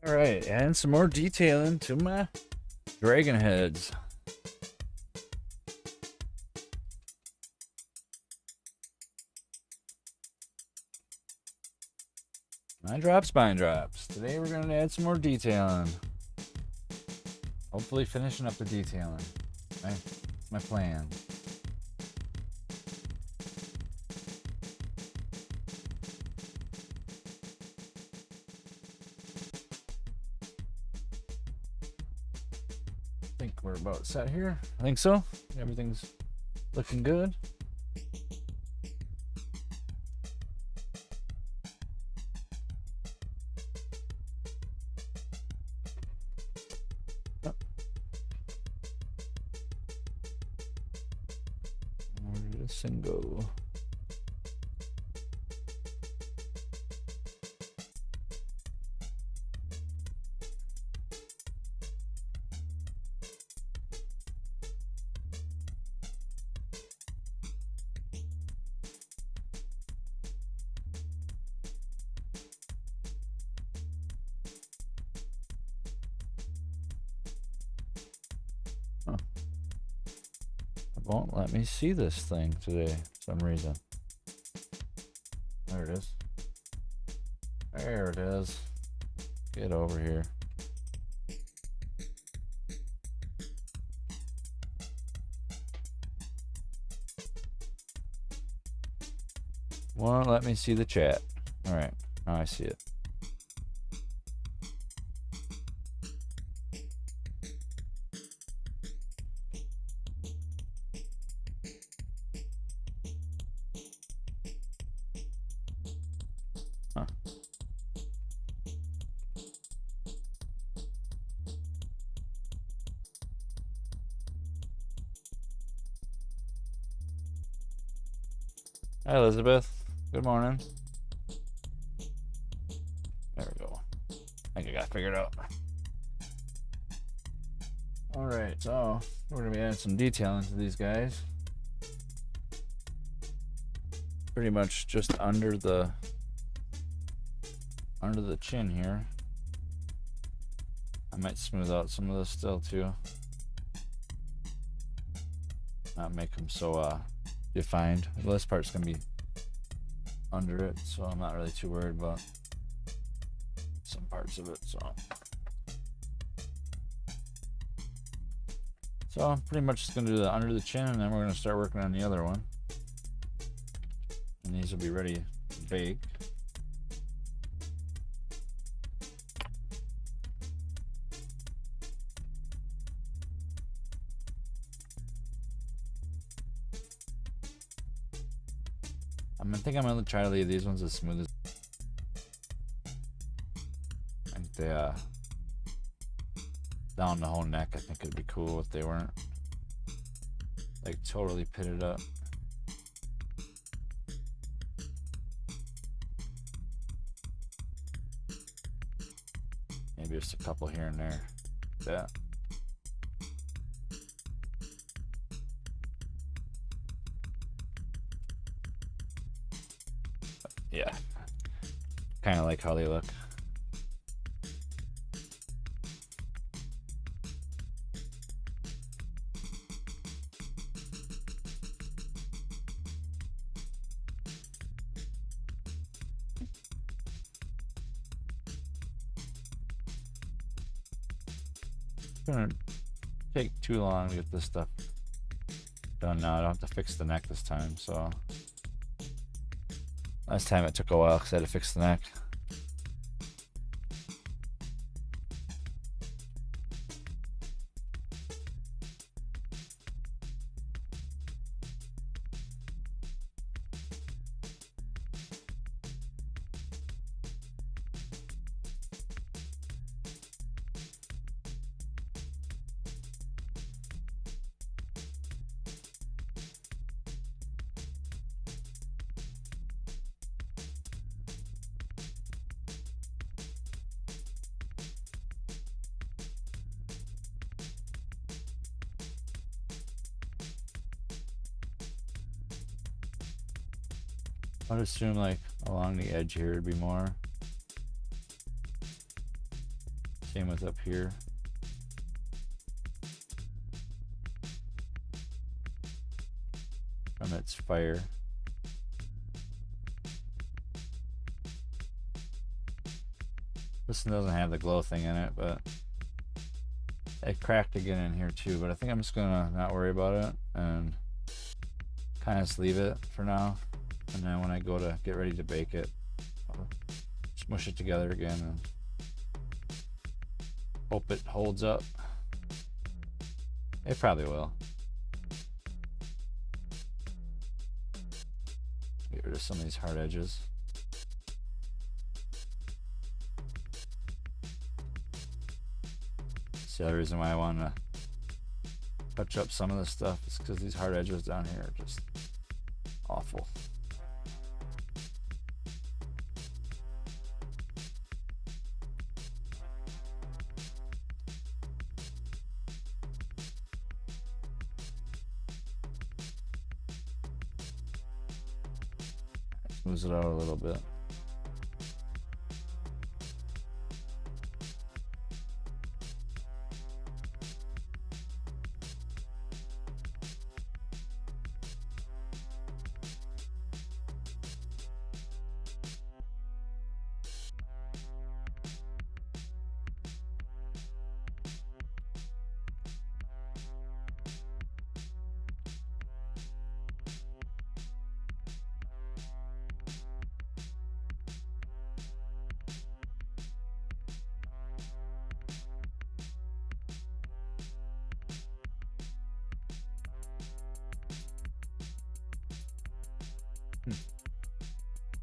All right, and some more detailing to my dragon heads. Mind drops, spine drops. Today we're gonna add some more detailing. Hopefully finishing up the detailing. My plan. I think we're about set here. I think so. Everything's looking good. Oh. Where did this thing go? Huh. It won't let me see this thing today for some reason. There it is. There it is. Get over here. Won't let me see the chat. All right, now I see it. Huh. Hi, Elizabeth. Good morning. There we go. I think I got it figured out. All right, so we're gonna be adding some detailing to these guys. Pretty much just under the chin here. I might smooth out some of this still too. Not make them so defined. Well, this part's gonna be under it, so I'm not really too worried about some parts of it. So I'm pretty much just gonna do the under the chin, and then we're gonna start working on the other one. And these will be ready to bake. I think I'm gonna try to leave these ones as smooth as I think they down the whole neck. I think it'd be cool if they weren't like totally pitted up. Maybe just a couple here and there. Yeah. Yeah. Kind of like how they look. It's gonna take too long to get this stuff done now. I don't have to fix the neck this time, so last time it took a while because I had to fix the neck. I'd assume like along the edge here would be more. Same with up here. From its fire. This one doesn't have the glow thing in it, but it cracked again in here too. But I think I'm just gonna not worry about it and kind of just leave it for now. And then when I go to get ready to bake it, I'll smush it together again and hope it holds up. It probably will. Get rid of some of these hard edges. The other reason why I want to touch up some of this stuff is because these hard edges down here are just awful. Smooths it out a little bit.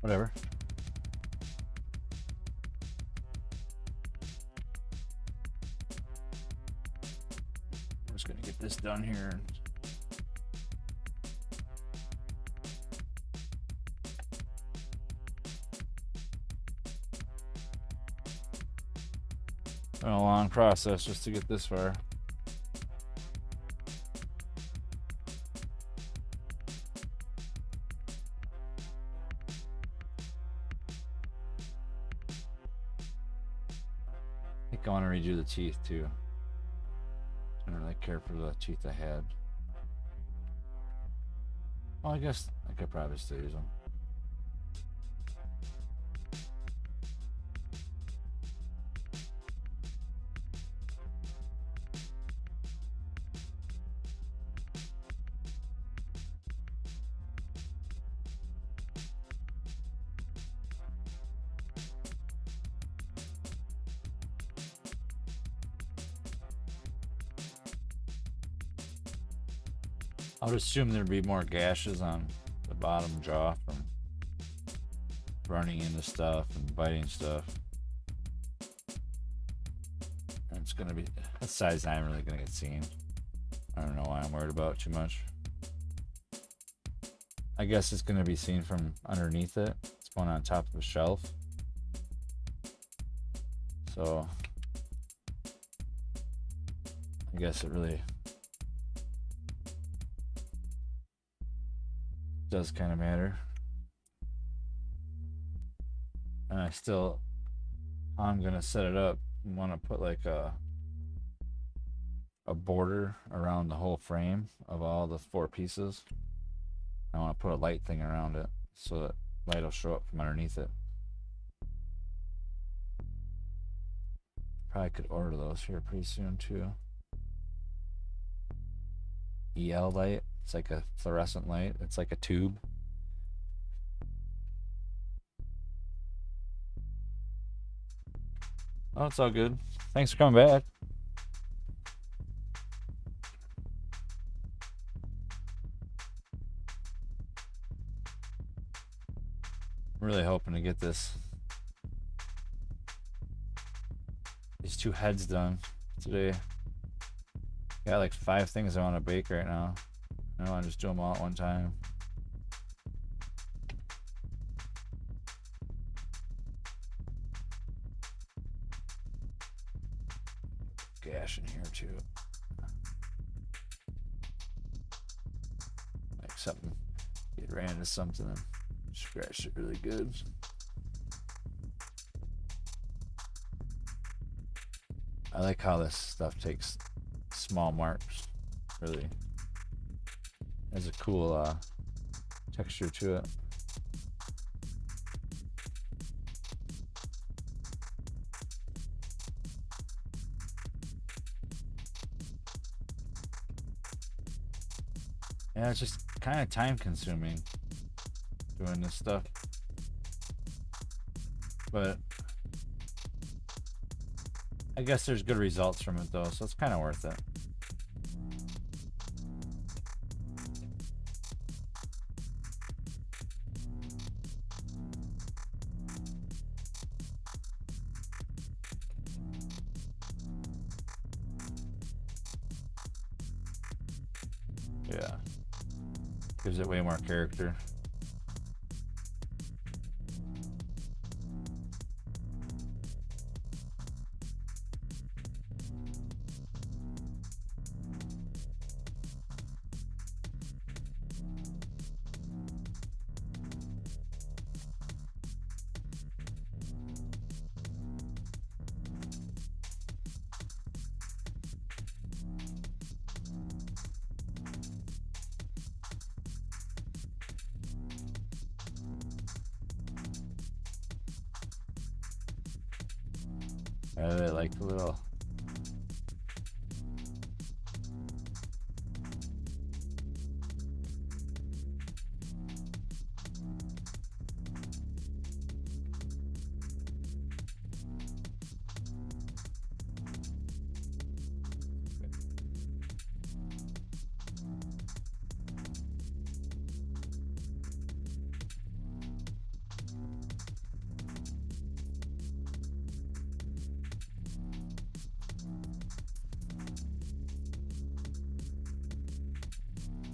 Whatever. I'm just gonna get this done here. Been a long process just to get this far. I want to redo the teeth too. I don't really care for the teeth I had. Well, I guess I could probably still use them. I would assume there'd be more gashes on the bottom jaw from running into stuff and biting stuff. And it's gonna be a size I'm really gonna get seen. I don't know why I'm worried about it too much. I guess it's gonna be seen from underneath it. It's going on top of a shelf. So I guess it really does kind of matter. And I still, I'm gonna set it up. I want to put like a border around the whole frame of all the 4 pieces. I want to put a light thing around it so that light will show up from underneath it. Probably could order those here pretty soon too. EL light. It's like a fluorescent light. It's like a tube. Oh, it's all good. Thanks for coming back. I'm really hoping to get these 2 heads done today. Got like 5 things I want to bake right now. I don't want to just do them all at one time. Gash in here too. Like something, it ran into something and scratched it really good. I like how this stuff takes small marks. Really has a cool texture to it. Yeah, it's just kind of time consuming doing this stuff. But I guess there's good results from it though, so it's kind of worth it. Yeah. Gives it way more character. I really like the little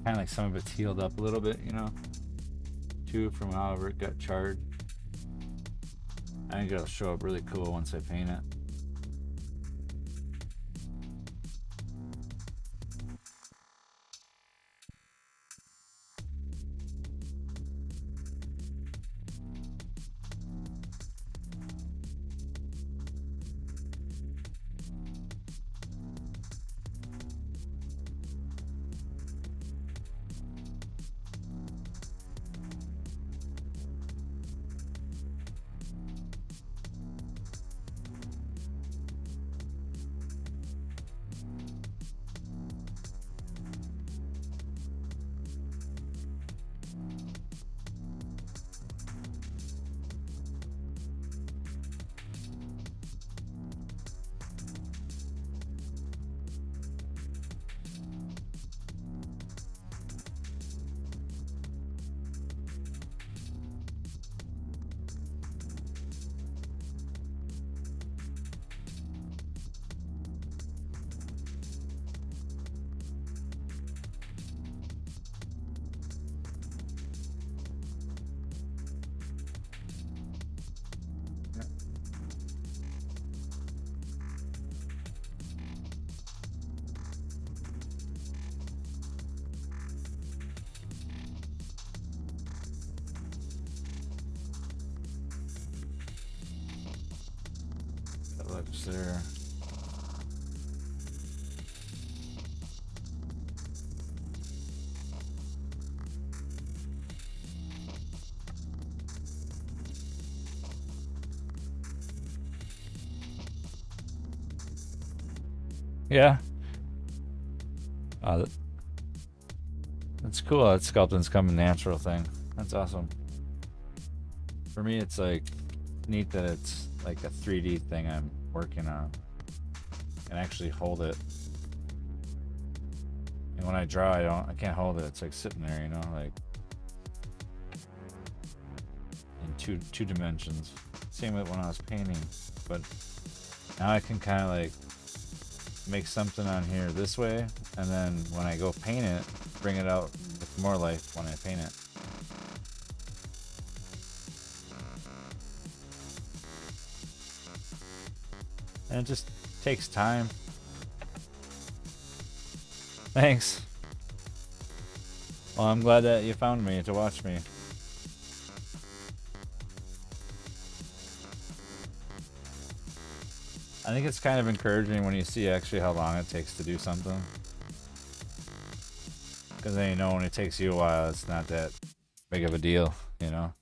kind of like some of it's healed up a little bit, you know, too, from however it got charred. I think it'll show up really cool once I paint it. That looks there. Yeah. That's cool. That sculpting's coming natural thing. That's awesome. For me, it's like neat that it's like a 3D thing I'm working on and actually hold it. And when I draw, I can't hold it. It's like sitting there, you know, like in two dimensions. Same with when I was painting, but now I can kind of like make something on here this way, and then when I go paint it, bring it out with more life when I paint it. And it just takes time. Thanks. Well, I'm glad that you found me to watch me. I think it's kind of encouraging when you see actually how long it takes to do something. Because then you know when it takes you a while, it's not that big of a deal, you know?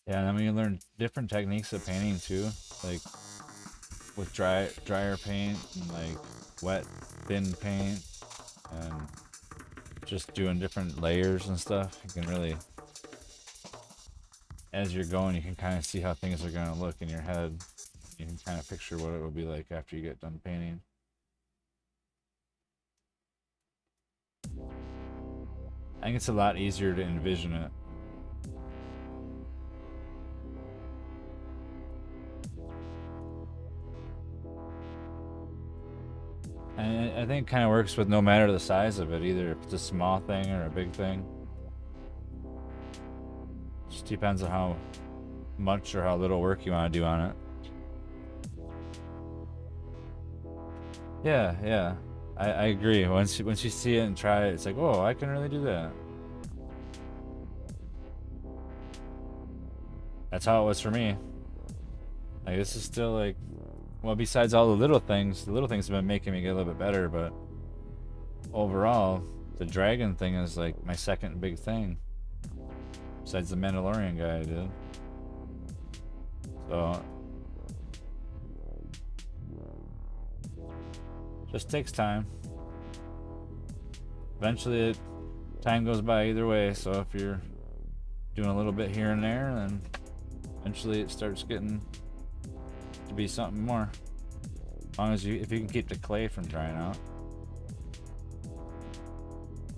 Yeah, and then when you learn different techniques of painting too, like with drier paint and like wet thin paint and just doing different layers and stuff, you can really, as you're going, you can kind of see how things are going to look in your head. You can kind of picture what it would be like after you get done painting. I think it's a lot easier to envision it. And I think it kind of works with no matter the size of it, either if it's a small thing or a big thing. Just depends on how much or how little work you want to do on it. Yeah, yeah. I agree. Once you see it and try it, it's like, oh, I can really do that. That's how it was for me. Like, this is still like, well, besides all the little things have been making me get a little bit better, but overall, the dragon thing is like my second big thing. Besides the Mandalorian guy I did. So, just takes time. Eventually, time goes by either way, so if you're doing a little bit here and there, then eventually it starts getting to be something more. As long as if you can keep the clay from drying out.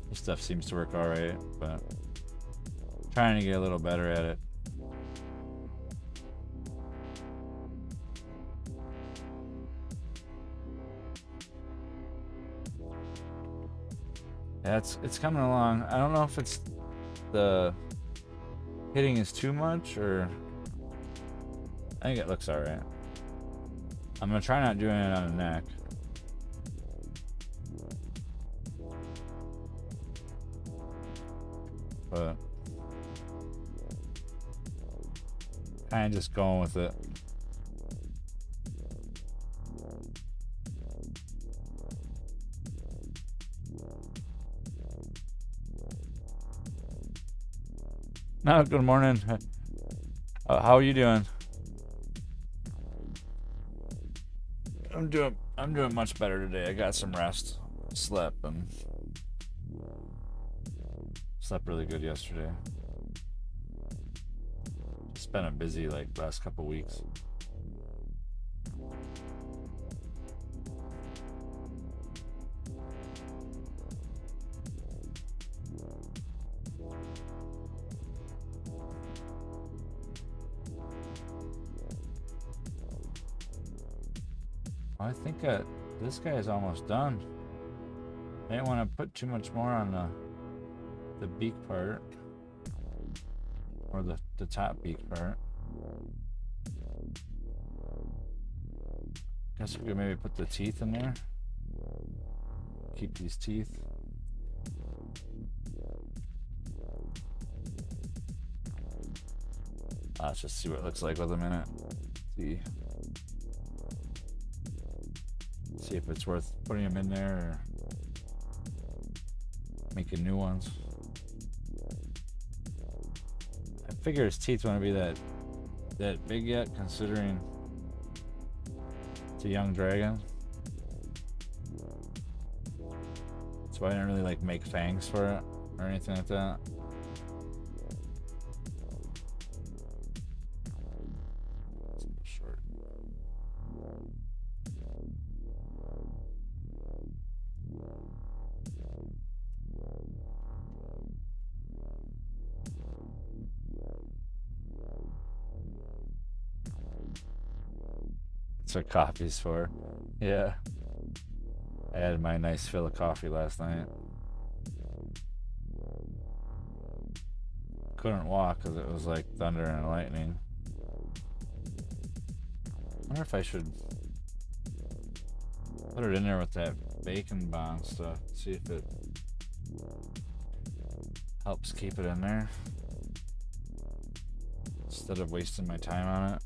This stuff seems to work alright, but trying to get a little better at it. Yeah, it's coming along. I don't know if it's the hitting is too much or I think it looks alright. I'm gonna try not doing it on the neck. But kind of just going with it. No, good morning. How are you doing? I'm doing much better today. I got some rest. Slept really good yesterday. It's been a busy like last couple weeks. I think this guy is almost done. I didn't want to put too much more on the beak part or the top beak part. Guess we could maybe put the teeth in there. Keep these teeth. Let's just see what it looks like with them in it. See if it's worth putting them in there or making new ones. I figure his teeth won't be that big yet, considering it's a young dragon. So I didn't really like make fangs for it or anything like that. Short. That's what coffee's for. Yeah. I had my nice fill of coffee last night. Couldn't walk because it was like thunder and lightning. I wonder if I should put it in there with that bacon bond stuff. See if it helps keep it in there instead of wasting my time on it.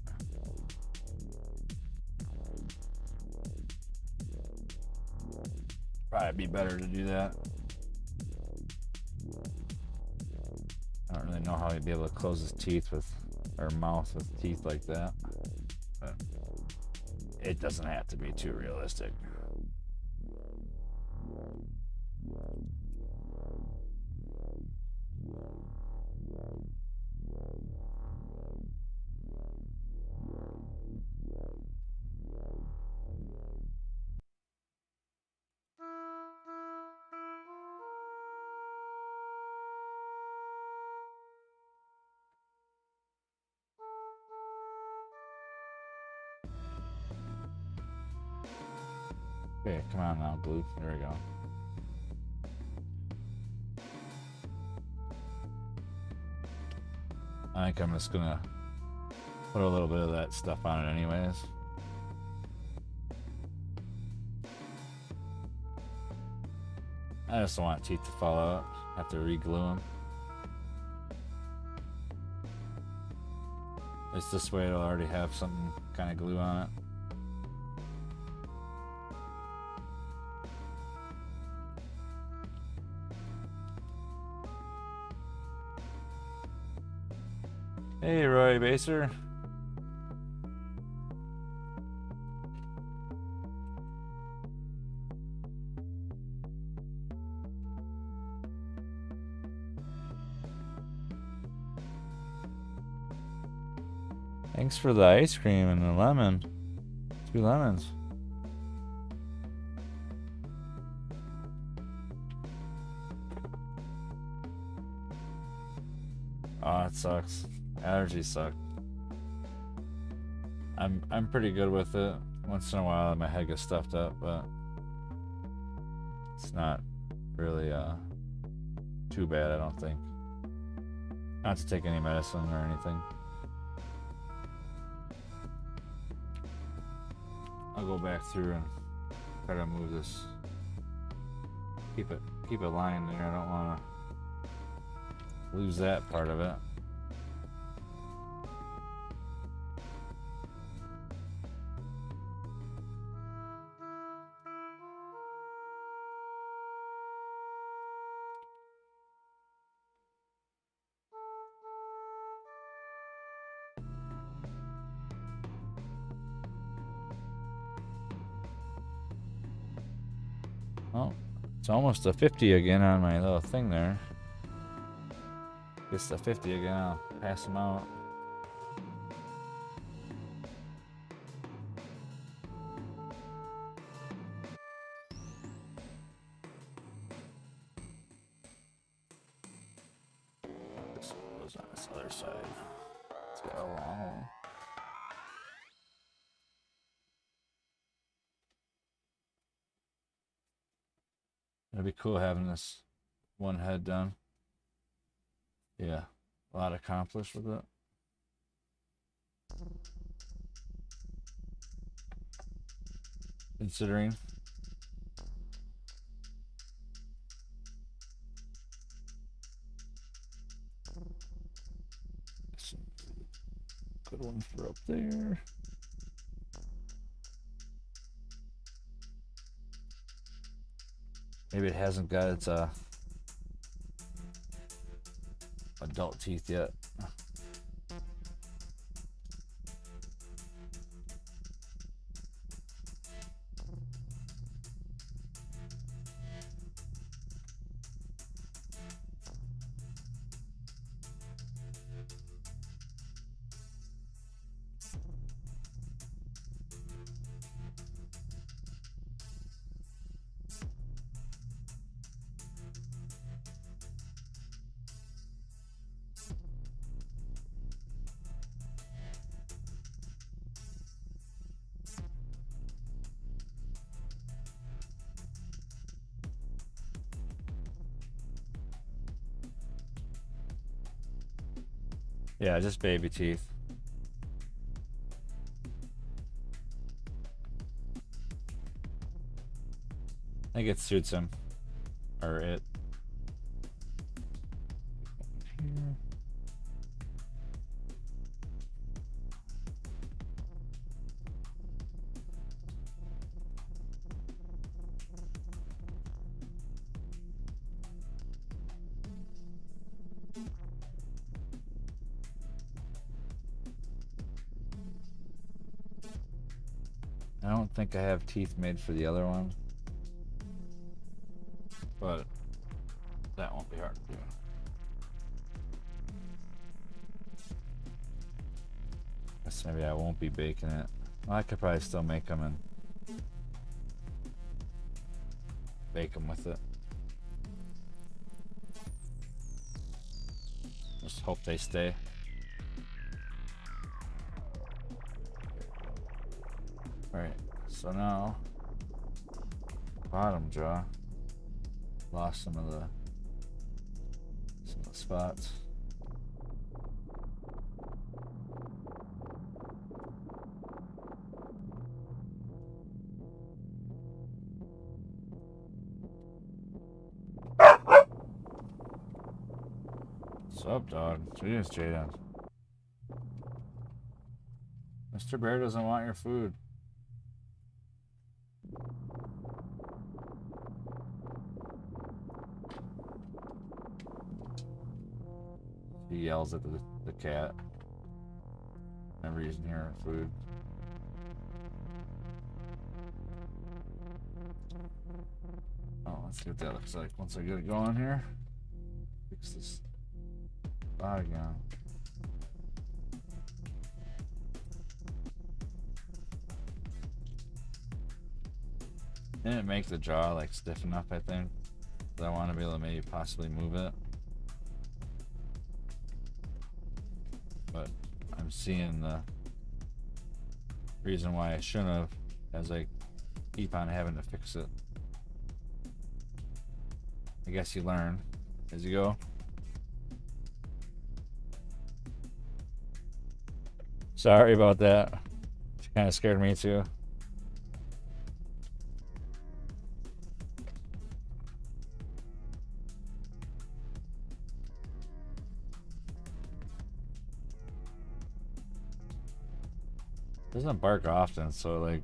Probably be better to do that. I don't really know how he'd be able to close his teeth with, or mouth with teeth like that. But it doesn't have to be too realistic. Okay, come on now, glue. There we go. I think I'm just gonna put a little bit of that stuff on it anyways. I just don't want teeth to fall out. Have to re-glue them. At least this way it'll already have some kind of glue on it. Hey, Roy Baser. Thanks for the ice cream and the lemon. 2 lemons. Oh, it sucks. Allergies suck. I'm pretty good with it. Once in a while my head gets stuffed up, but it's not really too bad, I don't think. Not to take any medicine or anything. I'll go back through and try to move this. Keep it lined there. I don't want to lose that part of it. Oh, it's almost a 50 again on my little thing there. Gets to 50 again, I'll pass them out. This goes on this other side. It's got a long one. It'd be cool having this one head done. Yeah, a lot accomplished with it. Considering. Good one for up there. Maybe it hasn't got its adult teeth yet. Yeah, just baby teeth. I think it suits him. Or it. Here. I don't think I have teeth made for the other one, but that won't be hard to do. Guess maybe I won't be baking it. Well, I could probably still make them and bake them with it. Just hope they stay. Alright, so now bottom jaw. Lost some of the spots. What's up, dog? Jeez, Jaden. Mr. Bear doesn't want your food. He yells at the cat whenever he's near food. Oh, let's see what that looks like once I get it going here. Fix this spot again. Didn't make the jaw like stiff enough, I think. But I want to be able to maybe possibly move it. But I'm seeing the reason why I shouldn't have as I keep on having to fix it. I guess you learn as you go. Sorry about that. It kind of scared me too. Doesn't bark often, so like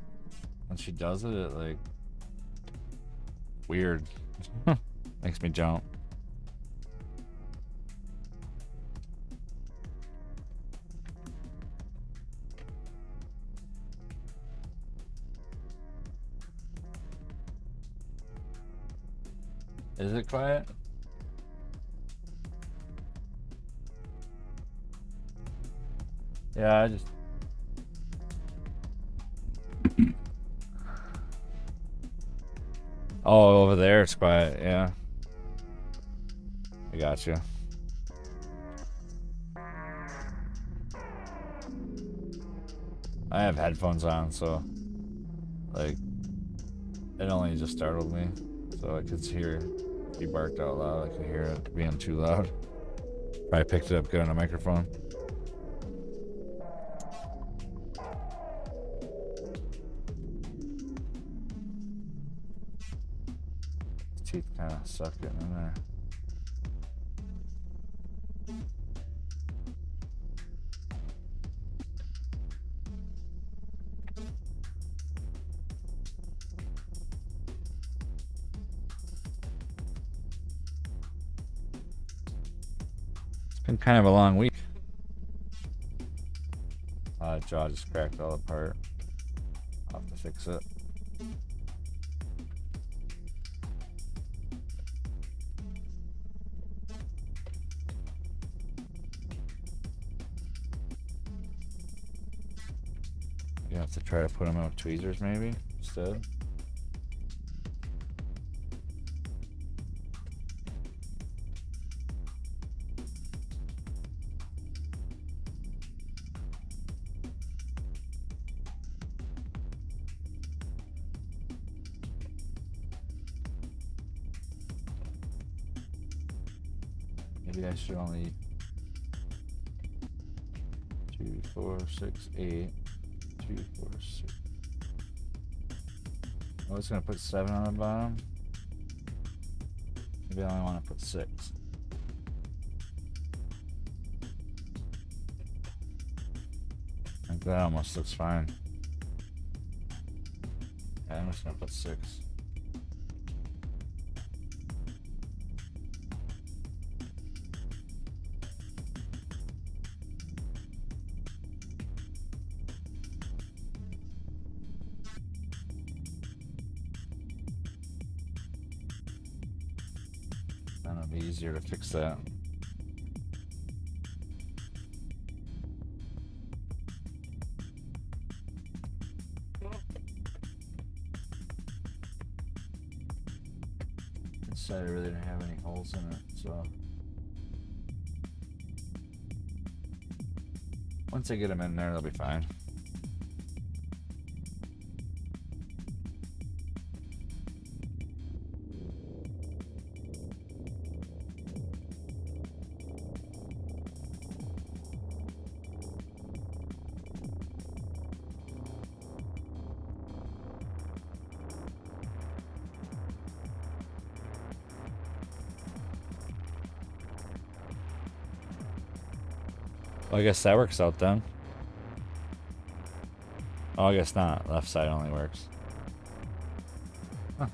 when she does it, it like weird. Makes me jump. Is it quiet? Yeah, I just oh, over there it's quiet, yeah. I got you. I have headphones on, so like it only just startled me, so I could hear he barked out loud. I could hear it being too loud. Probably picked it up good on a microphone. His teeth kind of suck getting in there. Been kind of a long week. Jaw just cracked all apart. I'll have to fix it. You have to try to put them out with tweezers maybe instead. Maybe I should only 4, 6, 8. 2, 4, 6. I was gonna put 7 on the bottom. Maybe I only want to put 6. I think that almost looks fine. Yeah, I'm just gonna put 6. Then it'll be easier to fix that. This side really didn't have any holes in it, so once I get them in there, they'll be fine. Well, I guess that works out then. Oh, I guess not. Left side only works. Huh.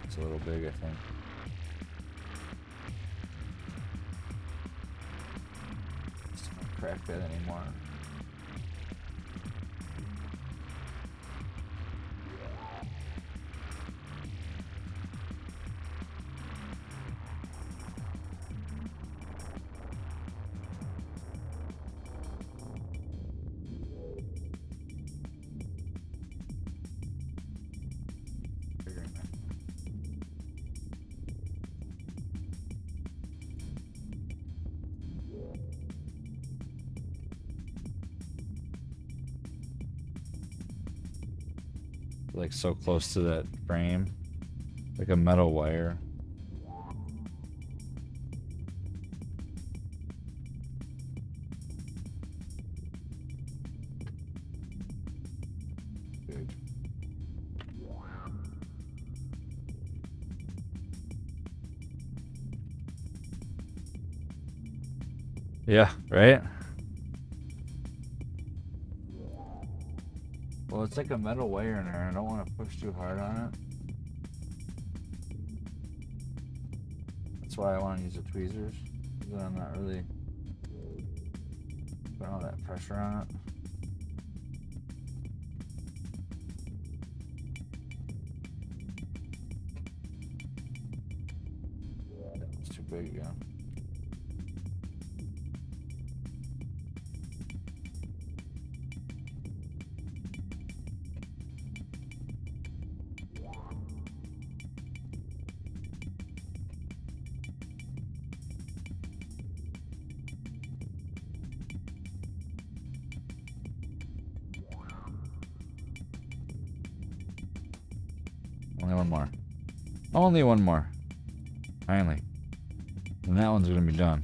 It's a little big, I think. Just don't crack that anymore. Like so close to that frame, like a metal wire. Good. Yeah, right? Well, it's like a metal wire in there. I don't want to push too hard on it. That's why I want to use the tweezers. Then I'm not really putting all that pressure on it. That was too big again. Only one more. Only one more. Finally. And that one's gonna be done.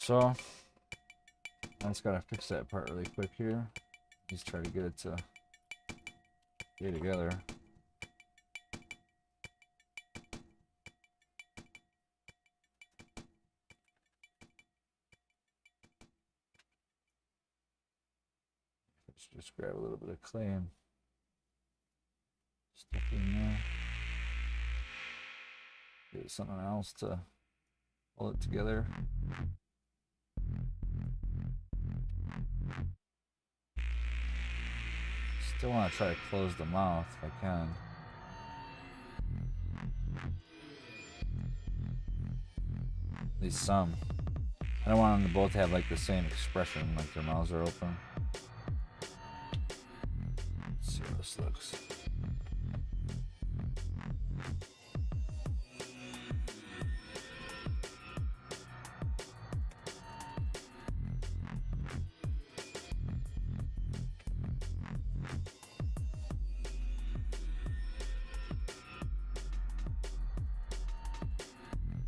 So, I just gotta fix that part really quick here. Just try to get it to get together. Let's just grab a little bit of clay and stick it in there. Get something else to hold it together. Still want to try to close the mouth if I can. At least some. I don't want them to both have like the same expression, like their mouths are open. Let's see how this looks.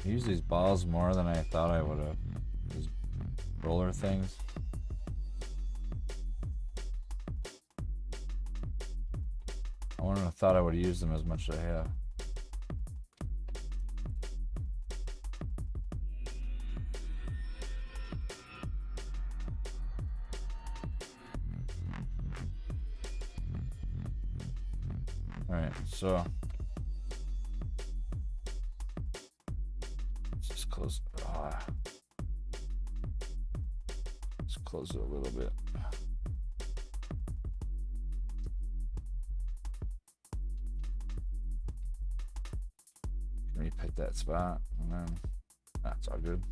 I use these balls more than I thought I would have. These roller things. I wouldn't have thought I would use them as much as I have. Alright, so let's just close. Let's close it a little bit. Repick that spot, and then that's all good.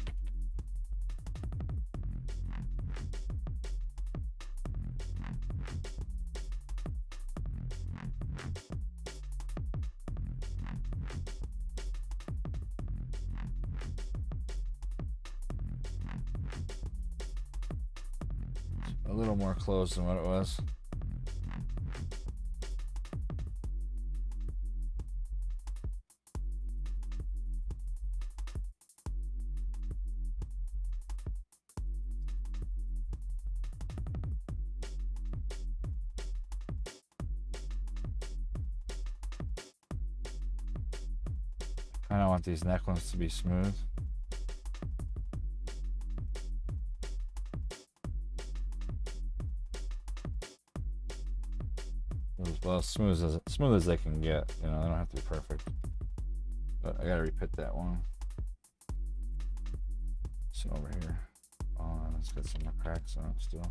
A little more closed than what it was. I don't want these necklines to be smooth. Well, smooth as they can get. You know, they don't have to be perfect. But I gotta repit that one. So over here. Oh, it's got some more cracks on it still.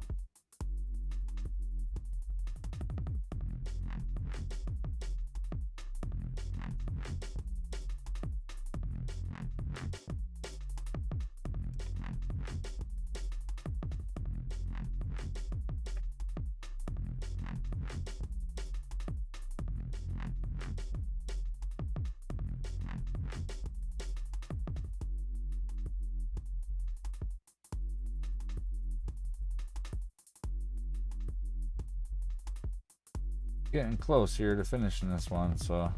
Getting close here to finishing this one, so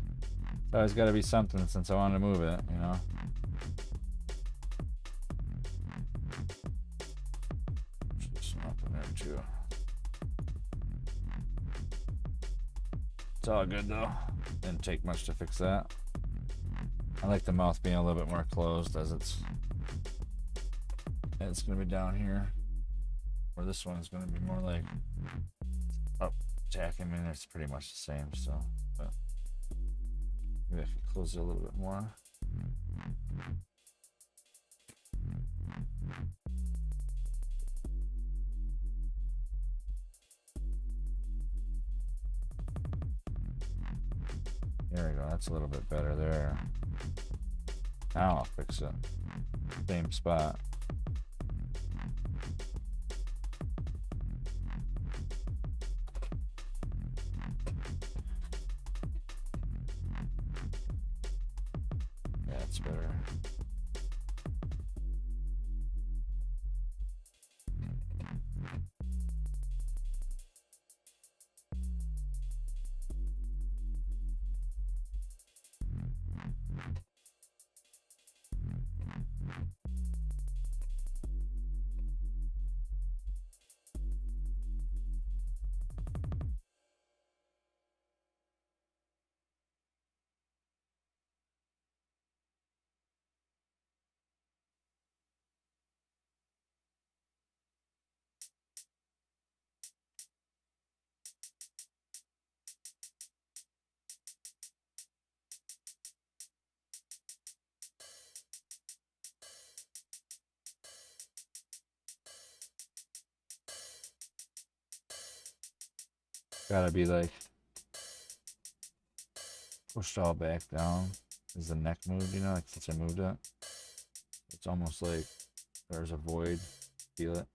it's always got to be something since I want to move it, you know. Put this one up in there too. It's all good though. Didn't take much to fix that. I like the mouth being a little bit more closed as it's going to be down here, or this one's going to be more like up. Jack, I mean, it's pretty much the same, so, but maybe I can close it a little bit more. There we go, that's a little bit better there. Now I'll fix it. Same spot. That's better. Gotta be like pushed all back down as the neck moved, you know, like since I moved it. It's almost like There's a void. Feel it.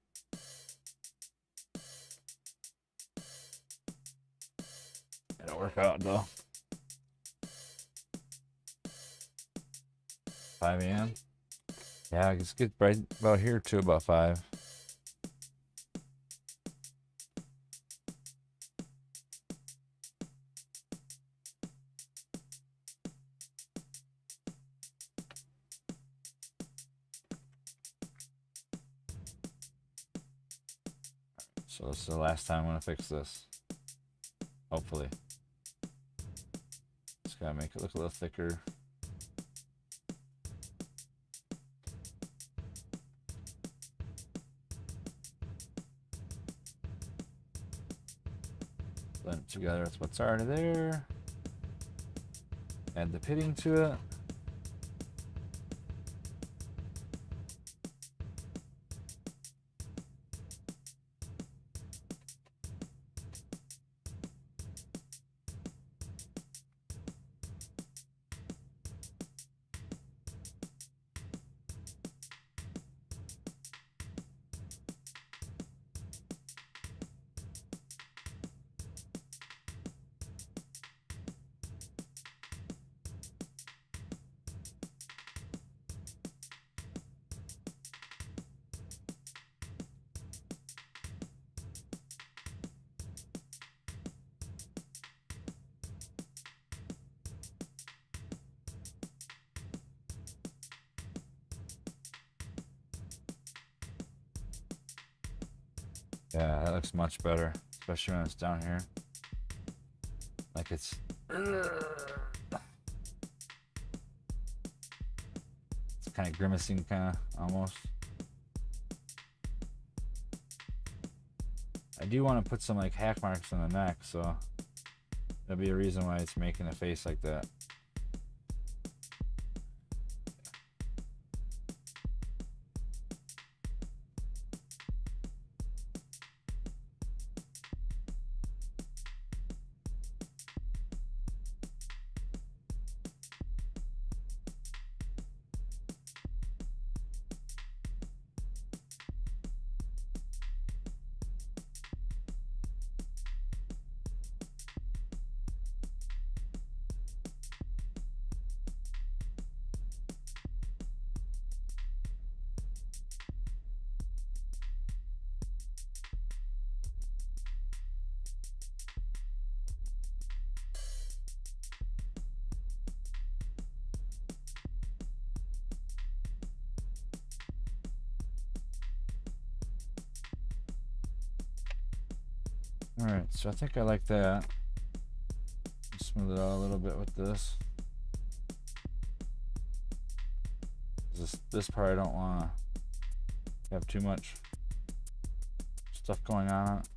It'll work out though. 5 a.m. Yeah, I just get right about here too, about 5. So this is the last time I'm gonna fix this. Hopefully. Just gotta make it look a little thicker. Blend it together with what's already there. Add the pitting to it. Yeah, that looks much better, especially when it's down here. Like it's kind of grimacing, kind of almost. I do want to put some like hack marks on the neck, so that'll be a reason why it's making a face like that. Alright, so I think I like that. Smooth it out a little bit with this. This part I don't want to have too much stuff going on it.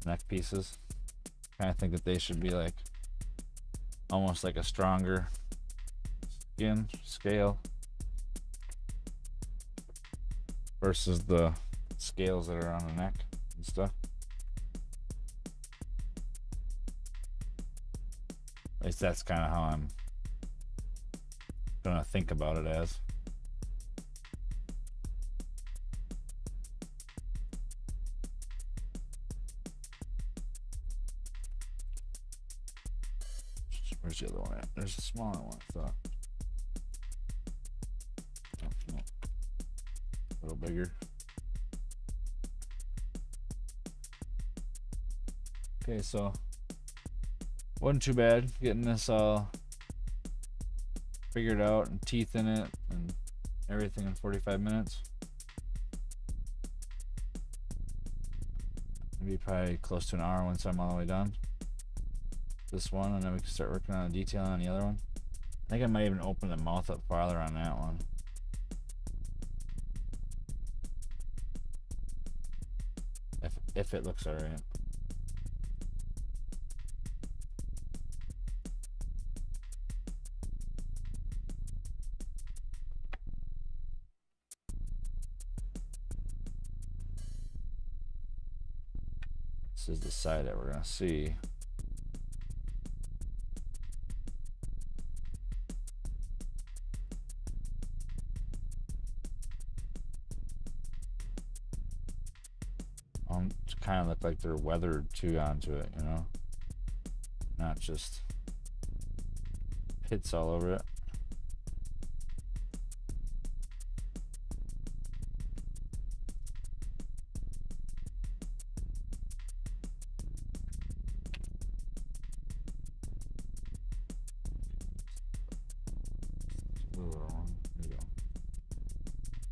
Neck pieces. Kind of think that they should be like almost like a stronger skin scale versus the scales that are on the neck and stuff. At least that's kind of how I'm gonna think about it as. Where's the other one at? There's a smaller one, I thought. Oh, no. A little bigger. Okay, so wasn't too bad getting this all figured out and teeth in it and everything in 45 minutes. Maybe probably close to an hour once I'm all the way done. This one, and then we can start working on the detail on the other one. I think I might even open the mouth up farther on that one. If it looks alright. This is the side that we're gonna see. kind of look like they're weathered too onto it, you know? Not just pits all over it.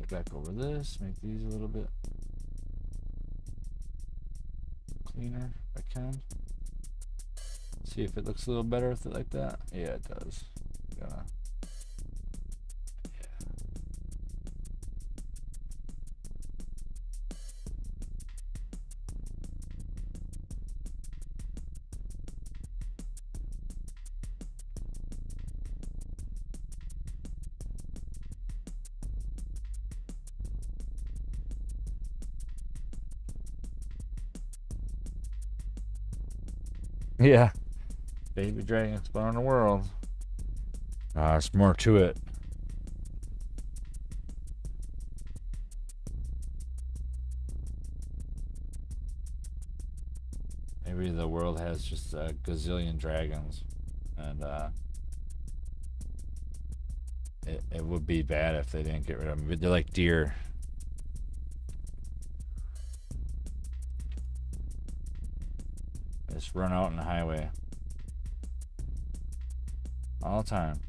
Back over this, make these a little bit cleaner if I can. See if it looks a little better with it like that. Yeah, it does. Yeah. Baby dragon exploring the world. There's more to it. Maybe the world has just a gazillion dragons, and it would be bad if they didn't get rid of them. They're like deer. Just run out on the highway all the time.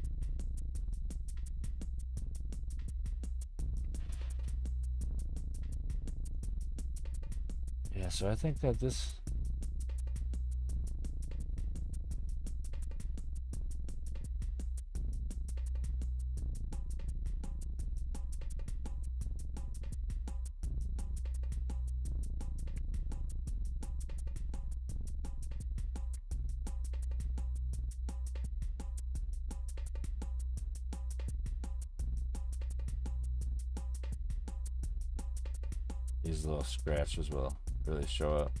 Yeah, so I think that this these little scratches will really show up.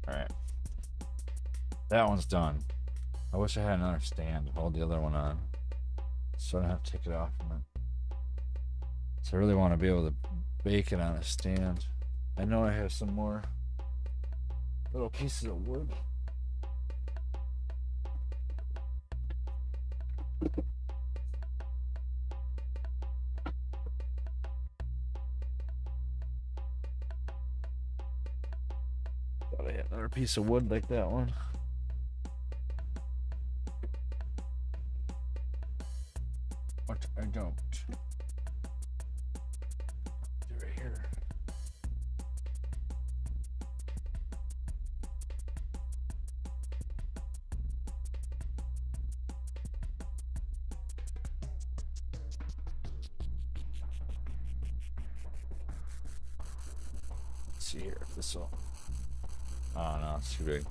Alright. That one's done. I wish I had another stand to hold the other one on, so I don't have to take it off from it. So I really want to be able to bake it on a stand. I know I have some more little pieces of wood. Thought I had another piece of wood like that one. But I don't. Right here. Let's see here if this will. Oh no, it's too big.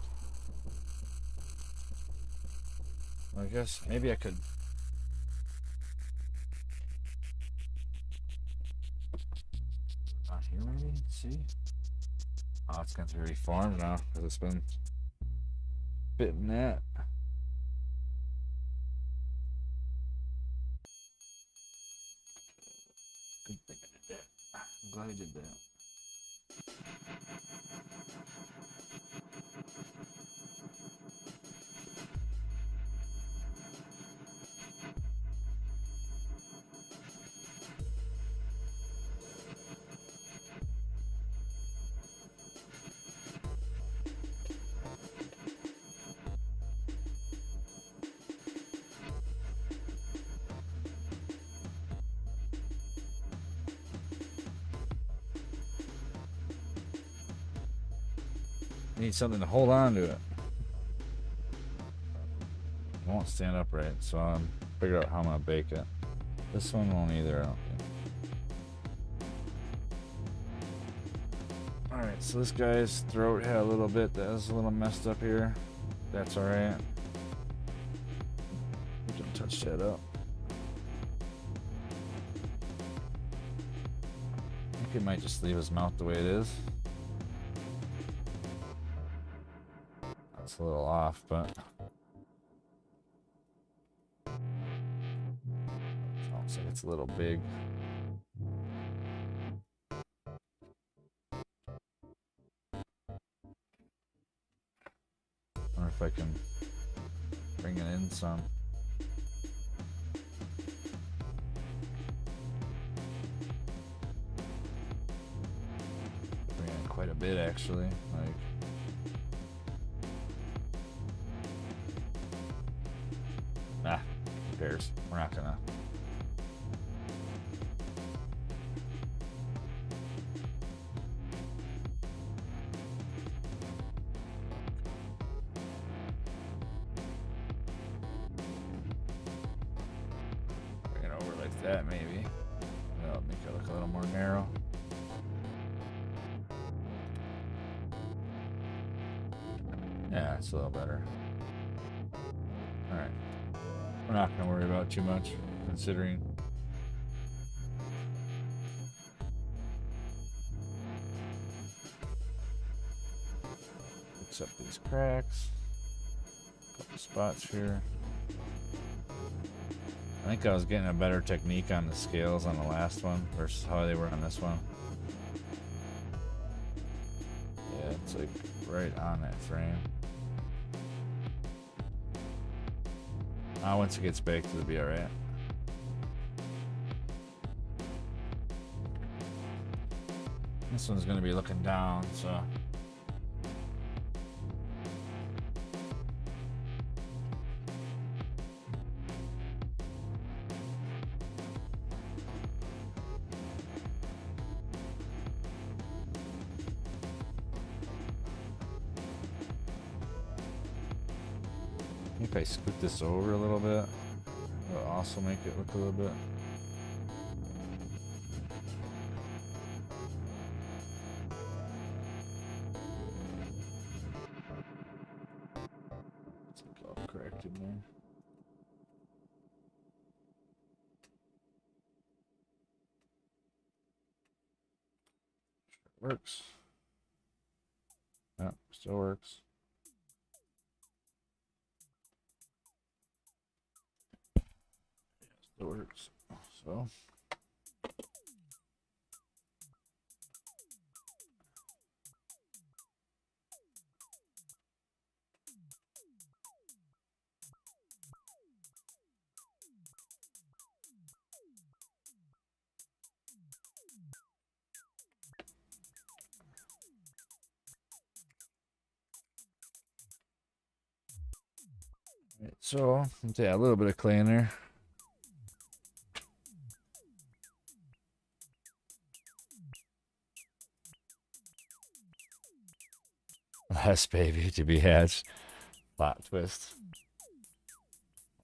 I guess maybe I could. On here maybe? See? Oh, it's going to be reformed now because it's been fitting that. Good thing I did that. I'm glad I did that. Need something to hold on to it. It won't stand upright, so I'm figure out how I'm gonna bake it. This one won't either, I don't think. Alright, so this guy's throat had a little bit that was a little messed up here. That's alright. that up. I think he might just leave his mouth the way it is. That's a little off, but looks like it's a little big. Wonder if I can bring it in some. Bring it in quite a bit, actually. Like, who cares? We're not gonna. Bring it over like that, maybe. That'll make it look a little more narrow. Yeah, it's a little better. Alright. We're not going to worry about too much, considering fix up these cracks. A couple spots here. I think I was getting a better technique on the scales on the last one versus how they were on this one. Yeah, it's like right on that frame. Once it gets baked, it'll be alright. This one's going to be looking down, so. I think if I scoot this over a little bit, it'll also make it look a little bit. It's like all corrected there. Sure works. Yep, still works. It works. So so let's add a little bit of clay in there. Last baby to be hatched. Plot twist.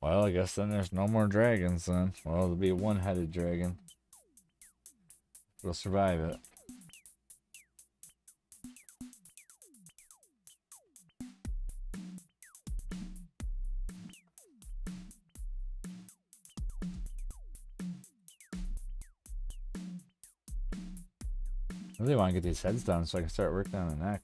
Well, I guess then there's no more dragons then. Well, there'll be a one-headed dragon. It'll survive it. I really want to get these heads done so I can start working on the neck.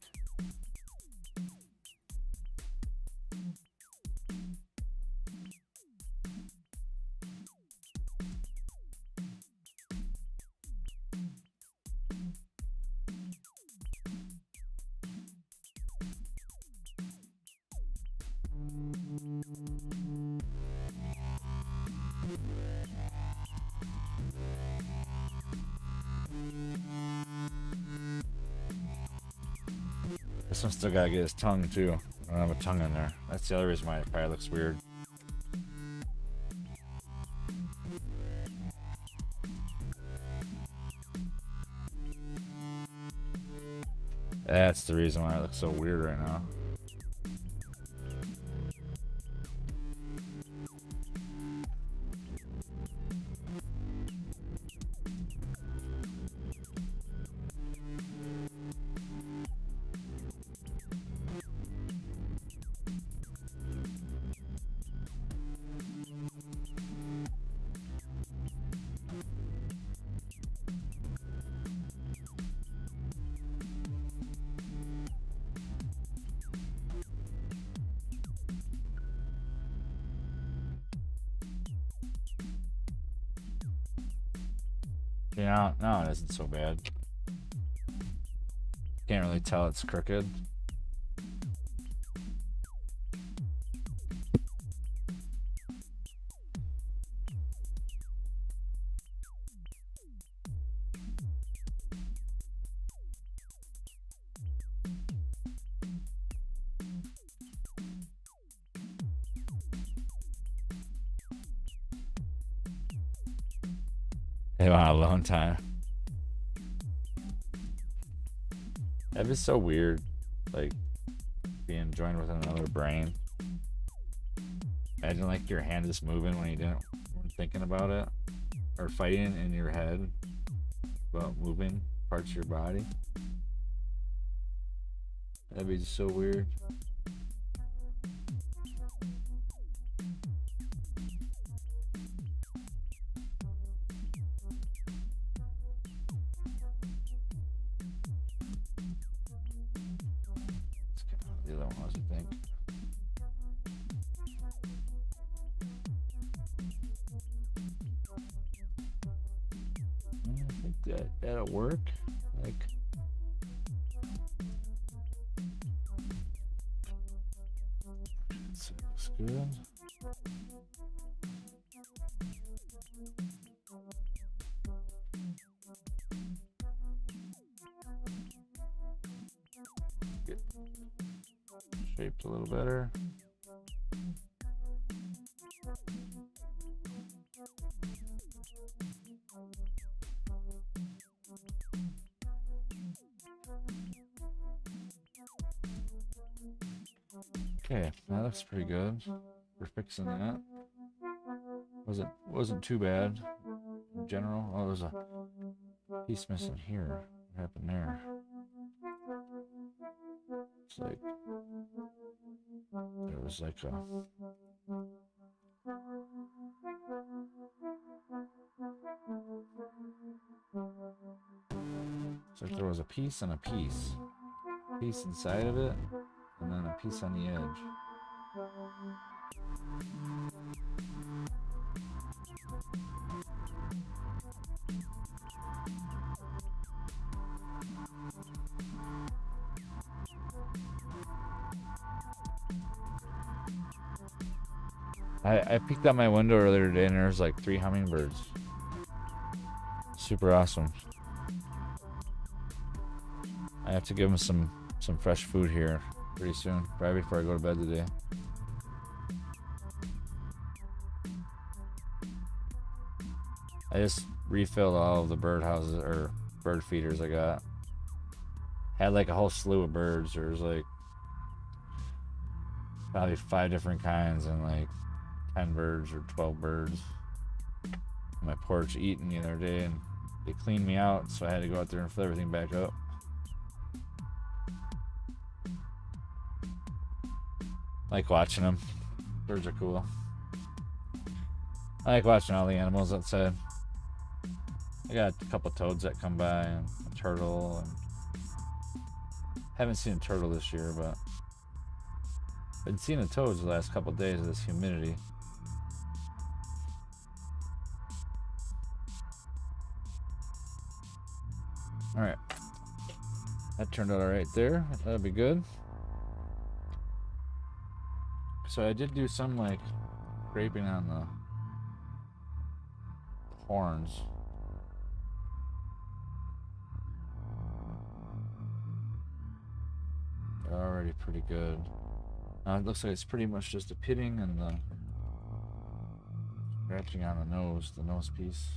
This one's still gotta get his tongue too. I don't have a tongue in there. That's the other reason why it probably looks weird. That's the reason why it looks so weird right now. Yeah, no, it isn't so bad. Can't really tell it's crooked. They want a alone time. That'd be so weird, like being joined with another brain. Imagine like your hand is moving when you weren't thinking about it, or fighting in your head about moving parts of your body. That'd be so weird. The other one was, I think. I think that'll work. Like, so it looks good. Get shaped a little better. Okay, that looks pretty good. We're fixing that. Wasn't too bad in general. Oh, there's a piece missing here. What happened there? It's like there was like a it's like there was a piece and a piece. Piece inside of it, and then a piece on the edge. I peeked out my window earlier today and there's like 3 hummingbirds. Super awesome. I have to give them some fresh food here pretty soon, probably before I go to bed today. I just refilled all of the bird houses or bird feeders I got. Had like a whole slew of birds. There's like probably 5 different kinds and like 10 birds or 12 birds on my porch eating the other day, and they cleaned me out, so I had to go out there and fill everything back up. Like watching them. Birds are cool. I like watching all the animals outside. I got a couple toads that come by and a turtle, and haven't seen a turtle this year, but I've been seeing the toads the last couple of days of this humidity. Alright. That turned out alright there. That'll be good. So I did do some like scraping on the horns. They're already pretty good. Now it looks like it's pretty much just a pitting and the scratching on the nose piece.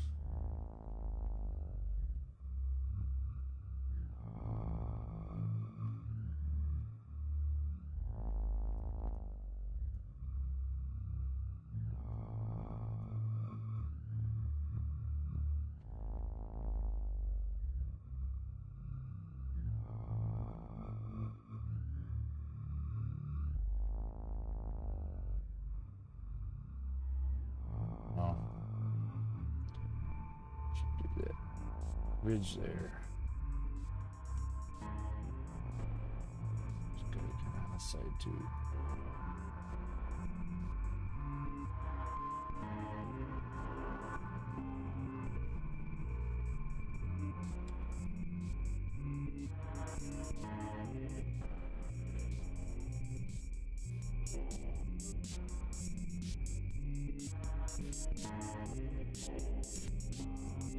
Ridge there. Just gotta get on the side too.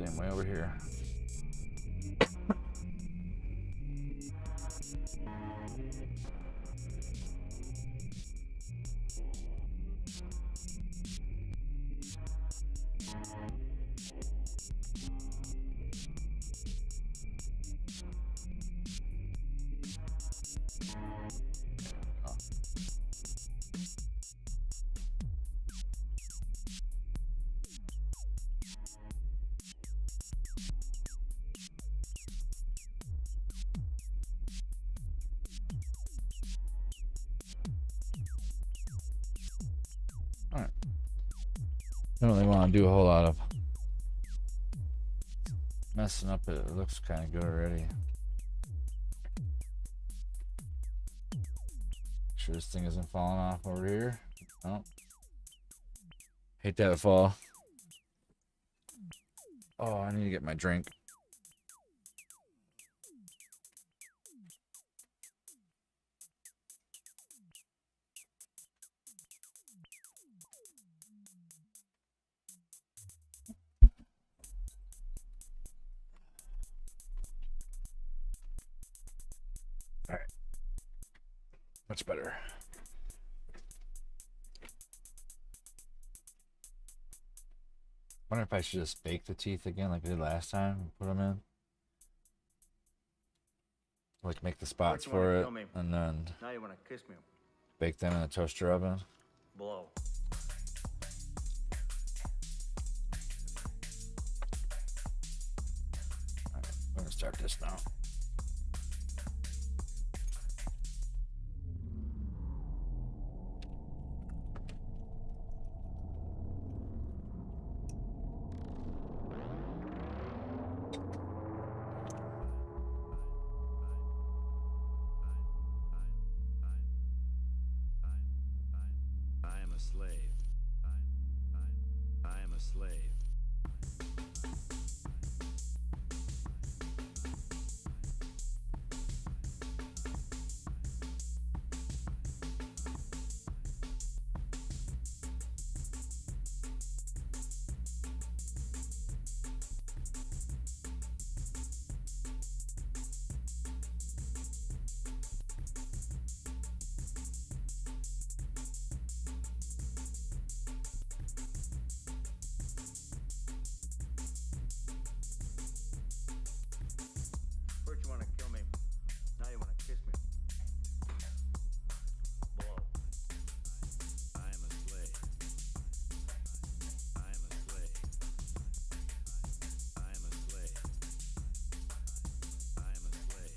Same way over here. Alright. I don't really want to do a whole lot of messing up. It looks kind of good already. Make sure this thing isn't falling off over here. Oh. Hate that fall. Oh, I need to get my drink. All right. Much better. Wonder if I should just bake the teeth again like I did last time and put them in. Like make the spots for it and then now you want to kiss me. Bake them in the toaster oven. Blow. Alright, I'm gonna start this now. First you want to kill me, now you want to kiss me. Blow. I am a slave. I am a slave. I am a slave. I am a slave.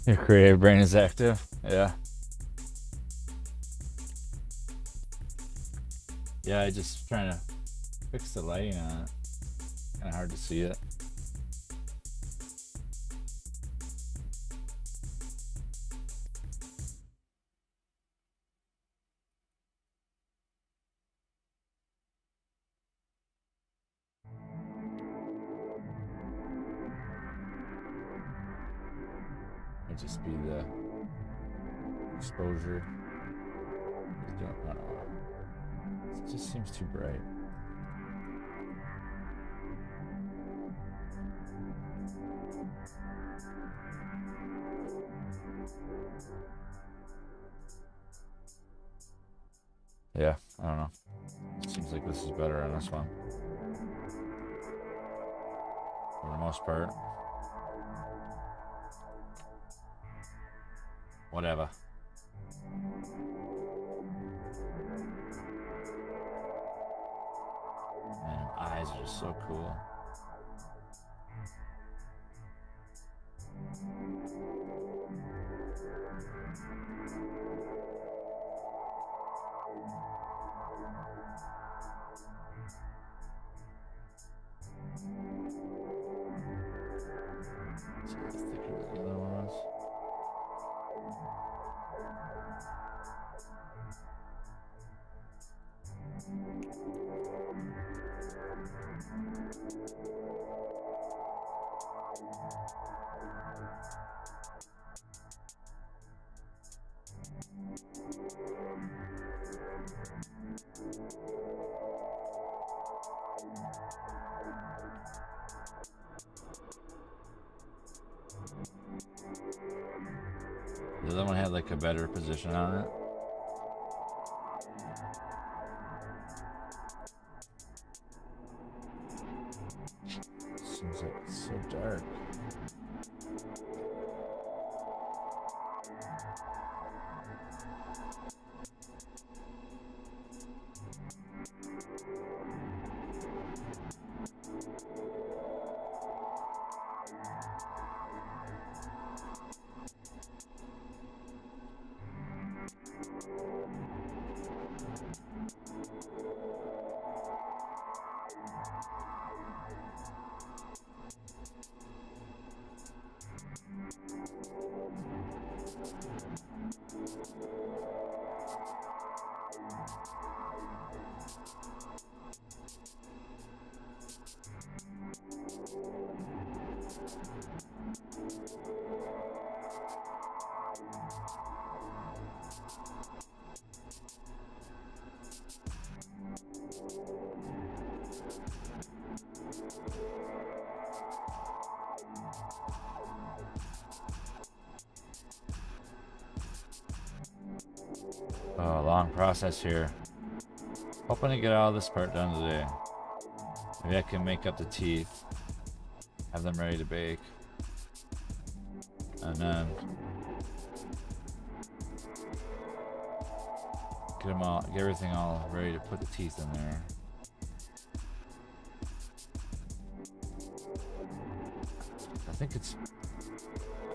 Your creative brain is active. Yeah. Yeah, I just trying to fix the lighting on it. Kind of hard to see it. Might just be the exposure. I don't know. It just seems too bright. Yeah, I don't know. Seems like this is better on this one. For the most part. Whatever. Man, eyes are just so cool. See how thicker the other one is. the other one had like a better position on it. Seems like it's so dark. Oh, long process here. Hoping to get all this part done today. Maybe I can make up the teeth, have them ready to bake, and then get everything all ready to put the teeth in there.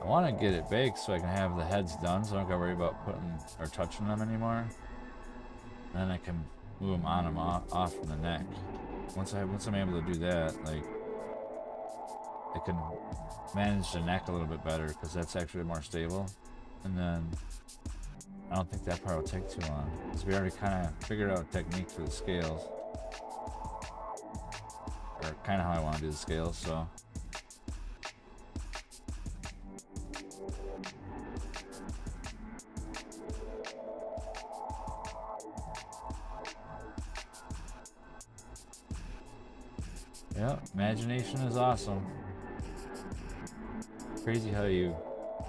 I want to get it baked so I can have the heads done, so I don't gotta worry about putting or touching them anymore. And then I can move them on and off from the neck. Once I'm able to do that, like, I can manage the neck a little bit better because that's actually more stable. And then I don't think that part will take too long because we already kind of figured out a technique for the scales, or kind of how I want to do the scales. So. Yeah, imagination is awesome. Crazy how you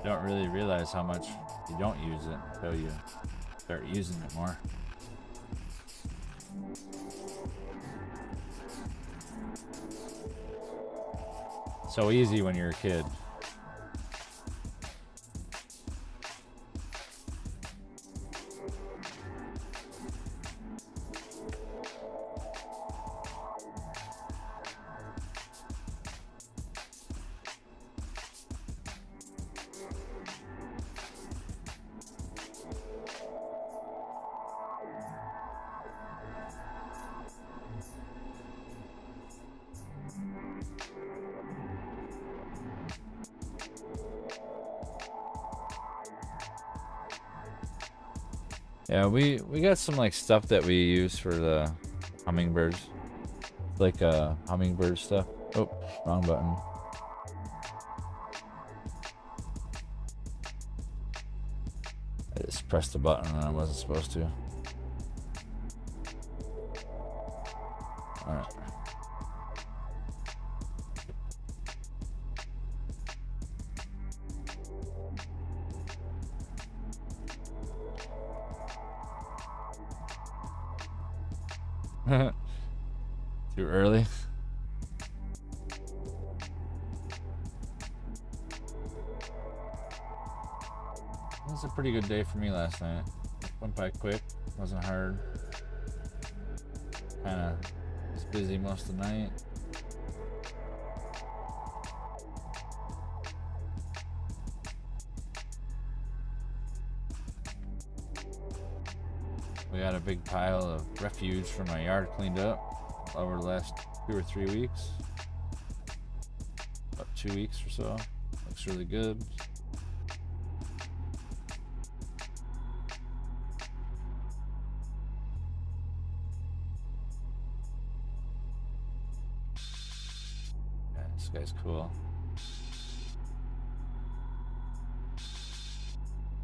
don't really realize how much you don't use it until you start using it more. So easy when you're a kid. Yeah, we got some like stuff that we use for the hummingbirds, like hummingbird stuff. Oh, wrong button. I just pressed the button and I wasn't supposed to. All right. Too early. It was a pretty good day for me last night. Went by quick, wasn't hard. Kinda was busy most of the night. We got a big pile of refuse from my yard cleaned up over the last 2 or 3 weeks. About 2 weeks or so. Looks really good. Yeah, this guy's cool.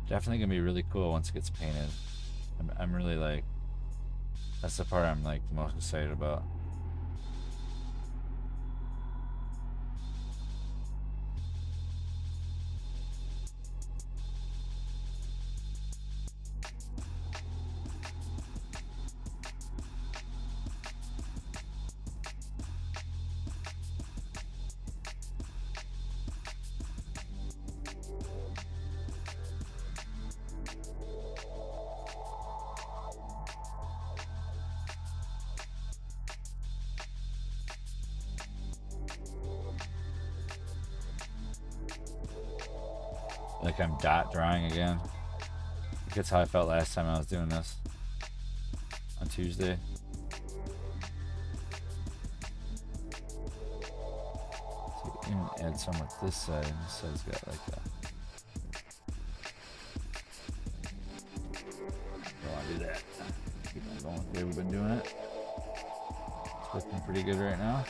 Definitely gonna be really cool once it gets painted. I'm really like, that's the part I'm like the most excited about. like I'm dot drawing again. That's how I felt last time I was doing this on Tuesday. So even add some with this side. This side's got like a. Don't want to do that. Keep on going with the way we've been doing it. It's looking pretty good right now.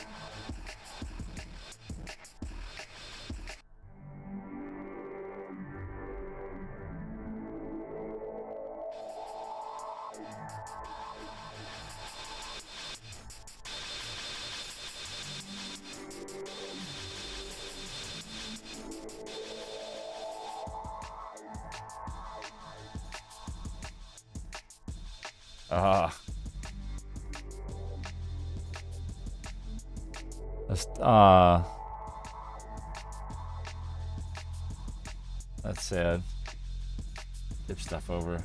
That's sad. Tip stuff over.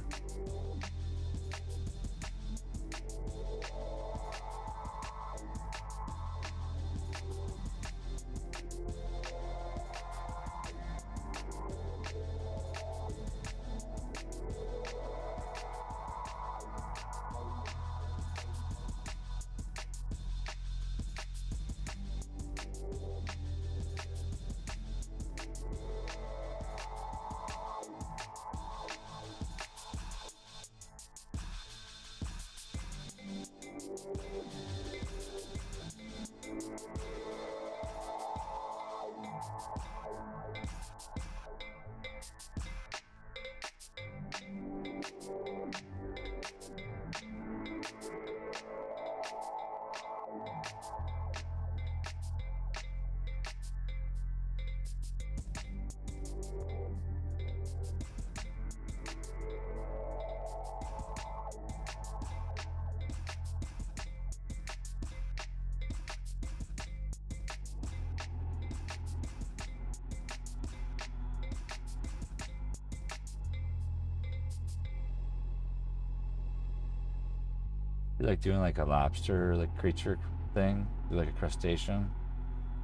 You like doing like a lobster, like creature thing, do like a crustacean,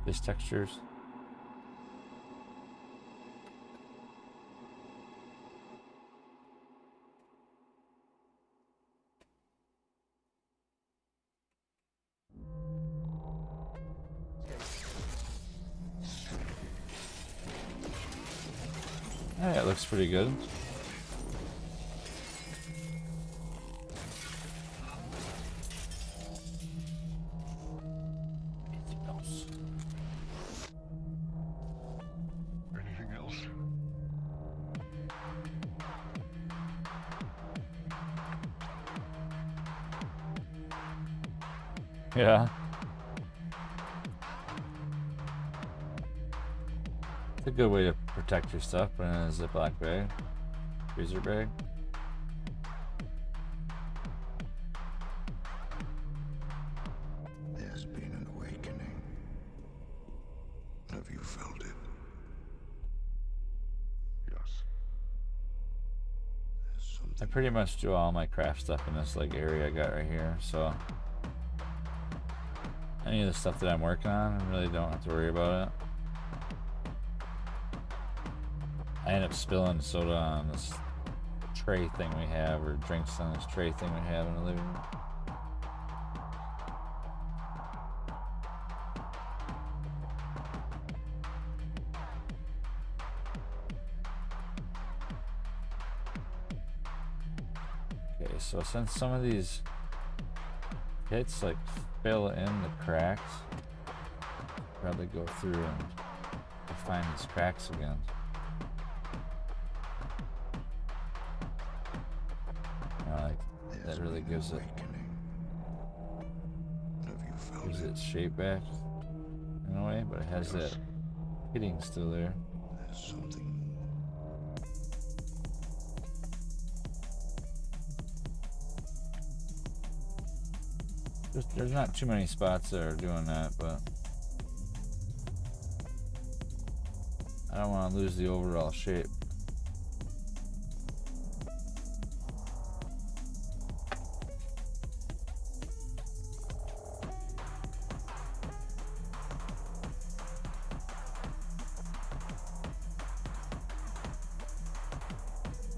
fish textures. Yeah, it looks pretty good. Anything else? Yeah. It's a good way to protect your stuff, put it in a Ziploc bag, freezer bag. There's been an awakening. Have you felt it? Yes. There's I something. pretty much do all my craft stuff in this like area I got right here, so any of the stuff that I'm working on, I really don't have to worry about it. I end up spilling soda on this tray thing we have, or drinks on this tray thing we have in the living room. Okay, so since some of these hits like fill in the cracks, probably go through and define these cracks again. Like that really gives it its shape back in a way, but it has that hitting still there. There's something more. There's not too many spots that are doing that, but I don't want to lose the overall shape.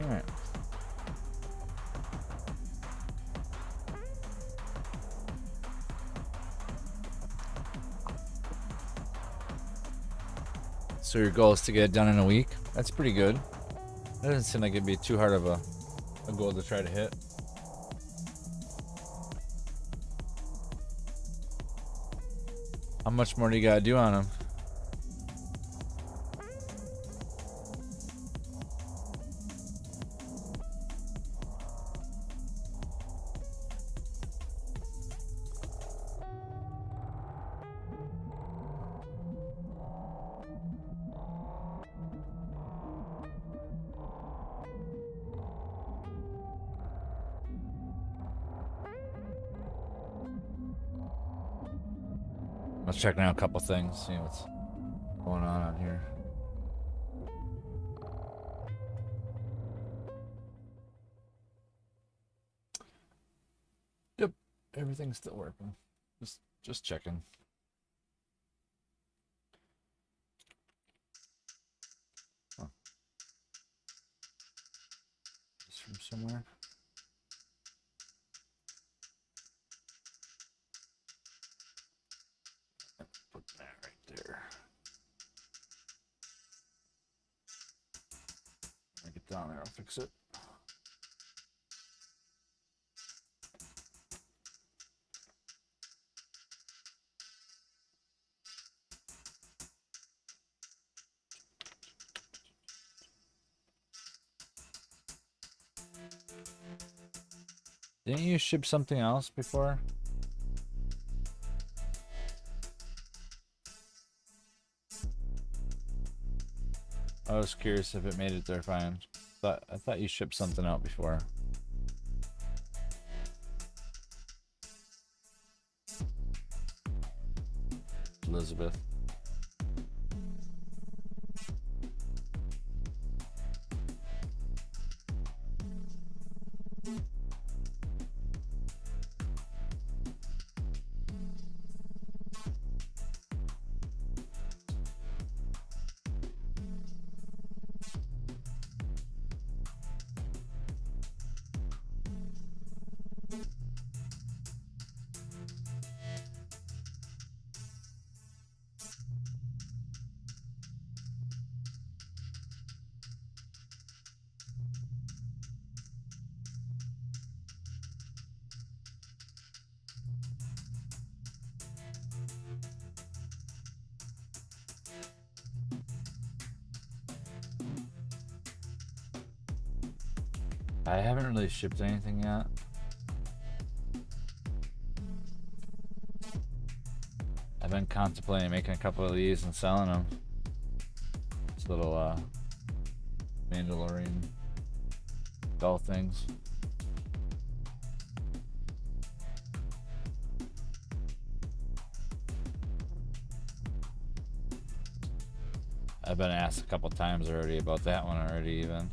All right. So your goal is to get it done in a week? That's pretty good. That doesn't seem like it'd be too hard of a goal to try to hit. How much more do you gotta do on them? Let's check out a couple things, see what's going on here. Yep, everything's still working. Just checking. Huh. Just from somewhere. Put that right there. When I get down there, I'll fix it. Didn't you ship something else before? I was curious if it made it there fine. I thought you shipped something out before. Elizabeth. I haven't really shipped anything yet. I've been contemplating making a couple of these and selling them. These little Mandalorian doll things. I've been asked a couple times already about that one already even.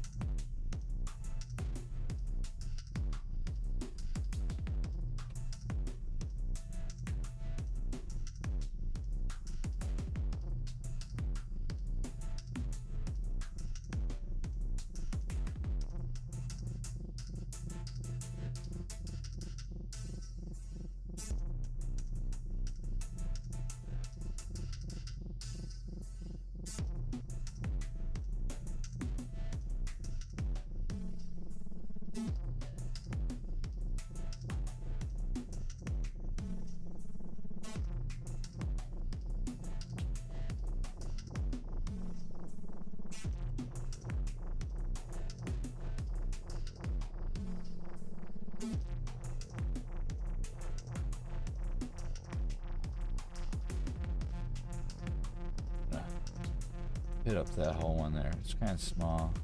Hit up that whole one there. It's kind of small.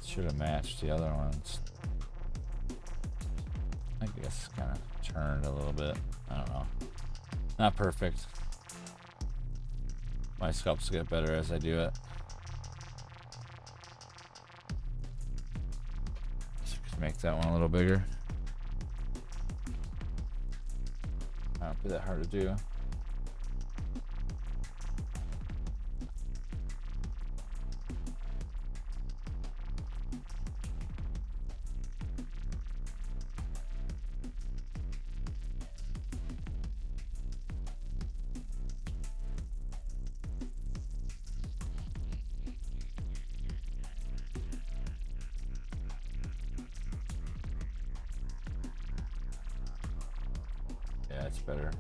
Should have matched the other ones. I guess kind of turned a little bit. I don't know. Not perfect. My sculpts get better as I do it. Just make that one a little bigger. Not be that hard to do. That's better.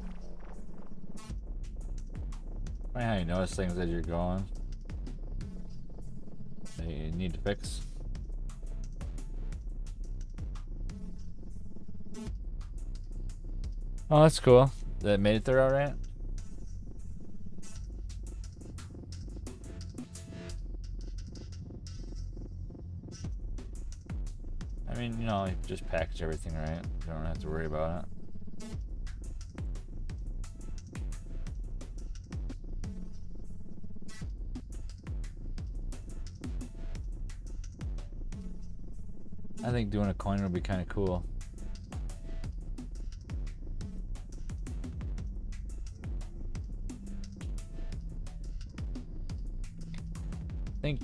Funny how you notice things as you're going that you need to fix. Oh, that's cool. That made it there alright? I mean, you know, you just package everything right. You don't have to worry about it. I think doing a coin would be kind of cool. I think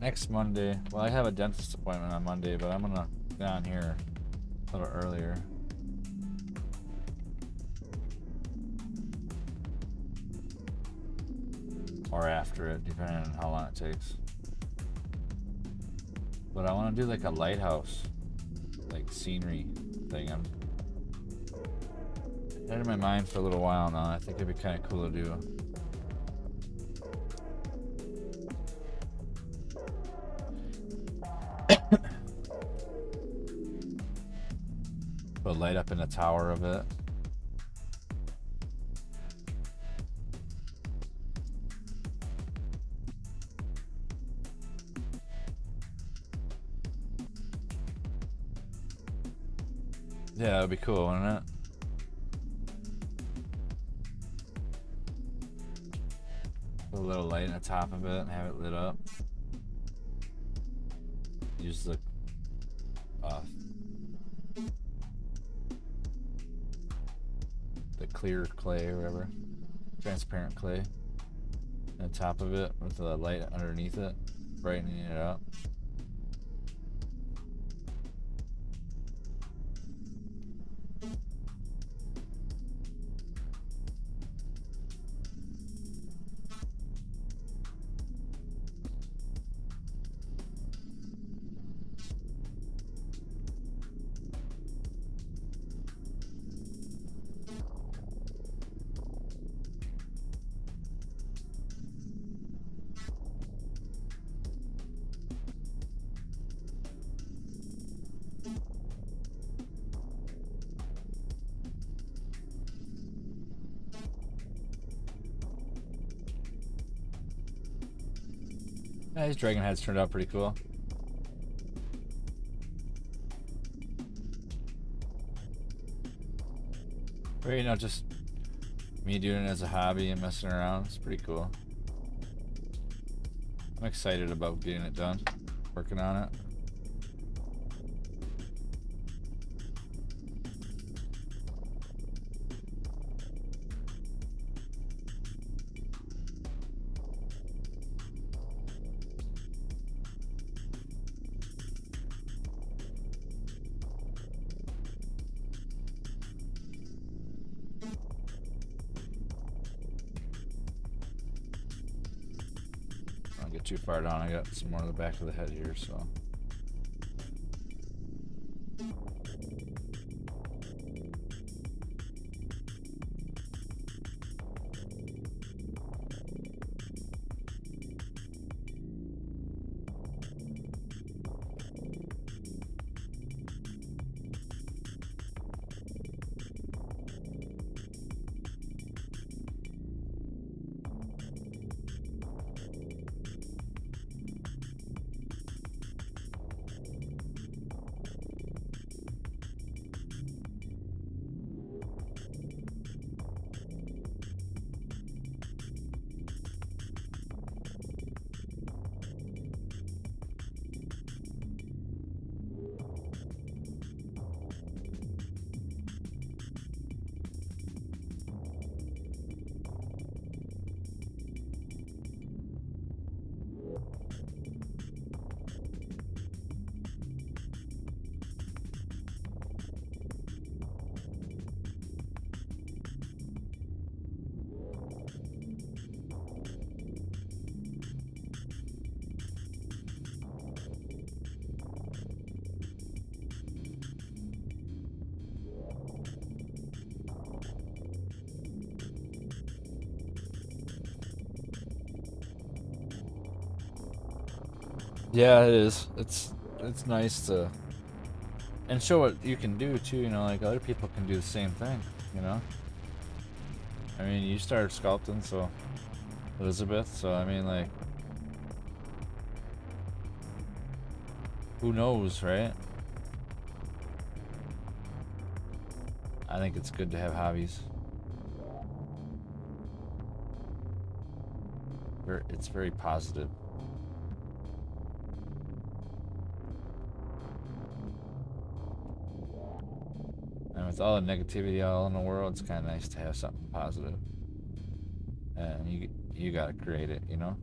next Monday, well, I have a dentist appointment on Monday, but I'm gonna get on here a little earlier. Or after it, depending on how long it takes. But I want to do like a lighthouse, like scenery thing. I'm had it in my mind for a little while now. I think it'd be kind of cool to do. Put a light up in the tower of it. Yeah, that would be cool, wouldn't it? Put a little light in the top of it and have it lit up. Use the clear clay or whatever, transparent clay, on top of it with the light underneath it, brightening it up. Yeah, these dragon heads turned out pretty cool. Or, you know, just me doing it as a hobby and messing around. It's pretty cool. I'm excited about getting it done, working on it. Don't get too far down. I got some more of the back of the head here, so. Yeah, it is. It's nice to and show what you can do too. You know, like other people can do the same thing. You know. I mean, you started sculpting, so Elizabeth. So I mean, like, who knows, right? I think it's good to have hobbies. It's very positive. And with all the negativity all in the world, it's kind of nice to have something positive. And you gotta create it, you know.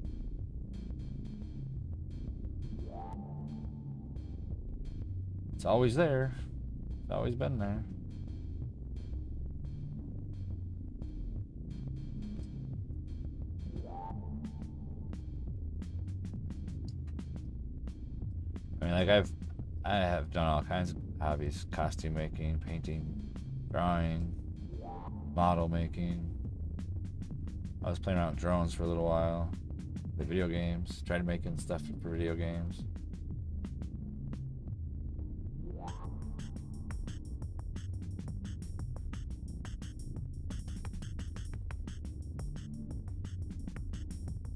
It's always there. It's always been there. I mean, like I have done all kinds of hobbies: costume making, painting, drawing, model making. I was playing around with drones for a little while. The video games, tried making stuff for video games.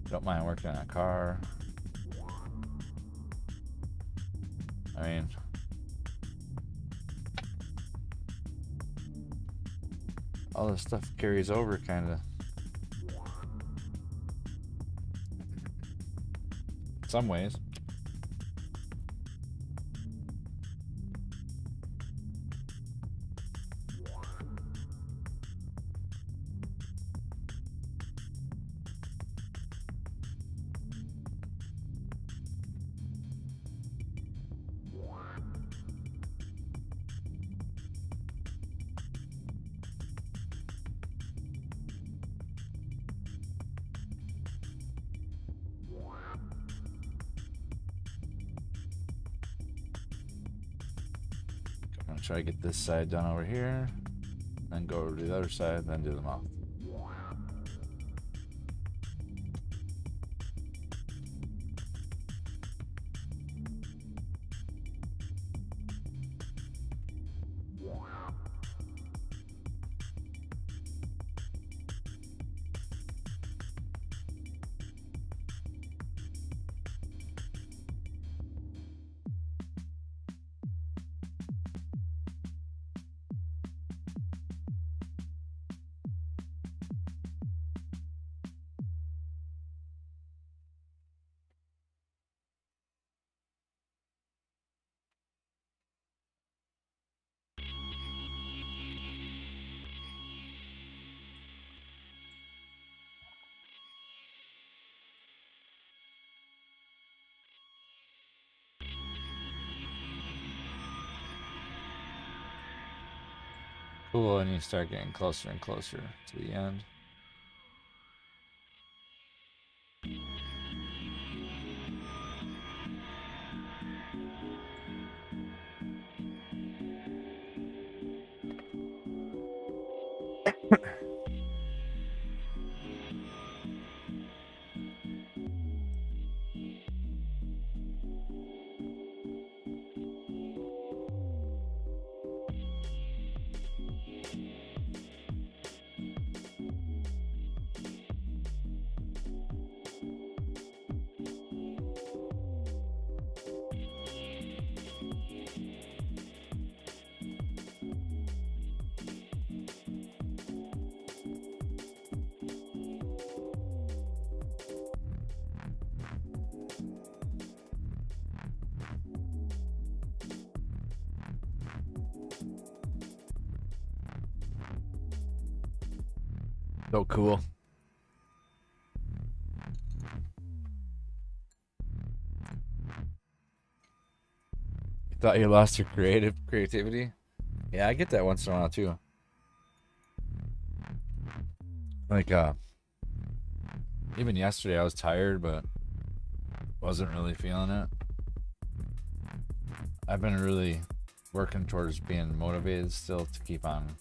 Don't mind working on a car. I mean, all this stuff carries over, kind of. Some ways. I'm gonna try to get this side done over here, then go over to the other side, then do the mouth. Cool, and you start getting closer and closer to the end. So cool. You thought you lost your creativity? Yeah, I get that once in a while too. Like even yesterday I was tired but wasn't really feeling it. I've been really working towards being motivated still to keep on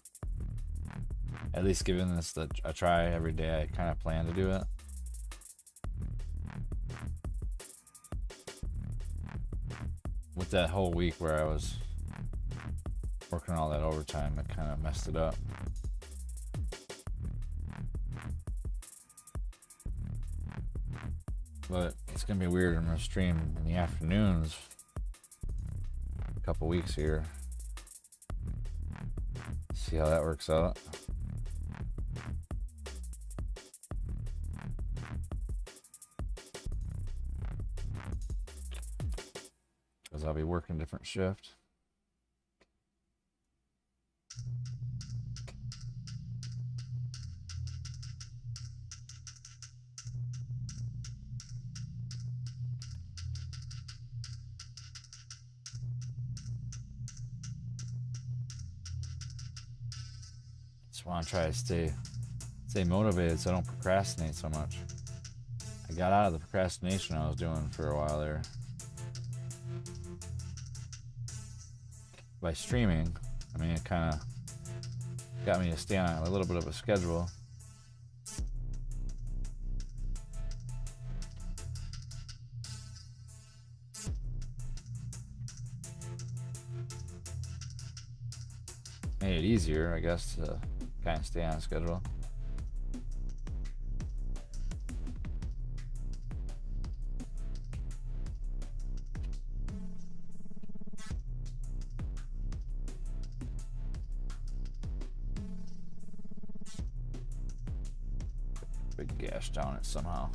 at least giving this a try every day. I kind of plan to do it. with that whole week where I was working all that overtime, it kind of messed it up. But it's gonna be weird. I'm gonna stream in the afternoons a couple weeks here. See how that works out. Because I'll be working different shift. Just want to try to stay motivated so I don't procrastinate so much. I got out of the procrastination I was doing for a while there by streaming. I mean, it kind of got me to stay on a little bit of a schedule. Made it easier, I guess, to kind of stay on a schedule. Big gash down it somehow.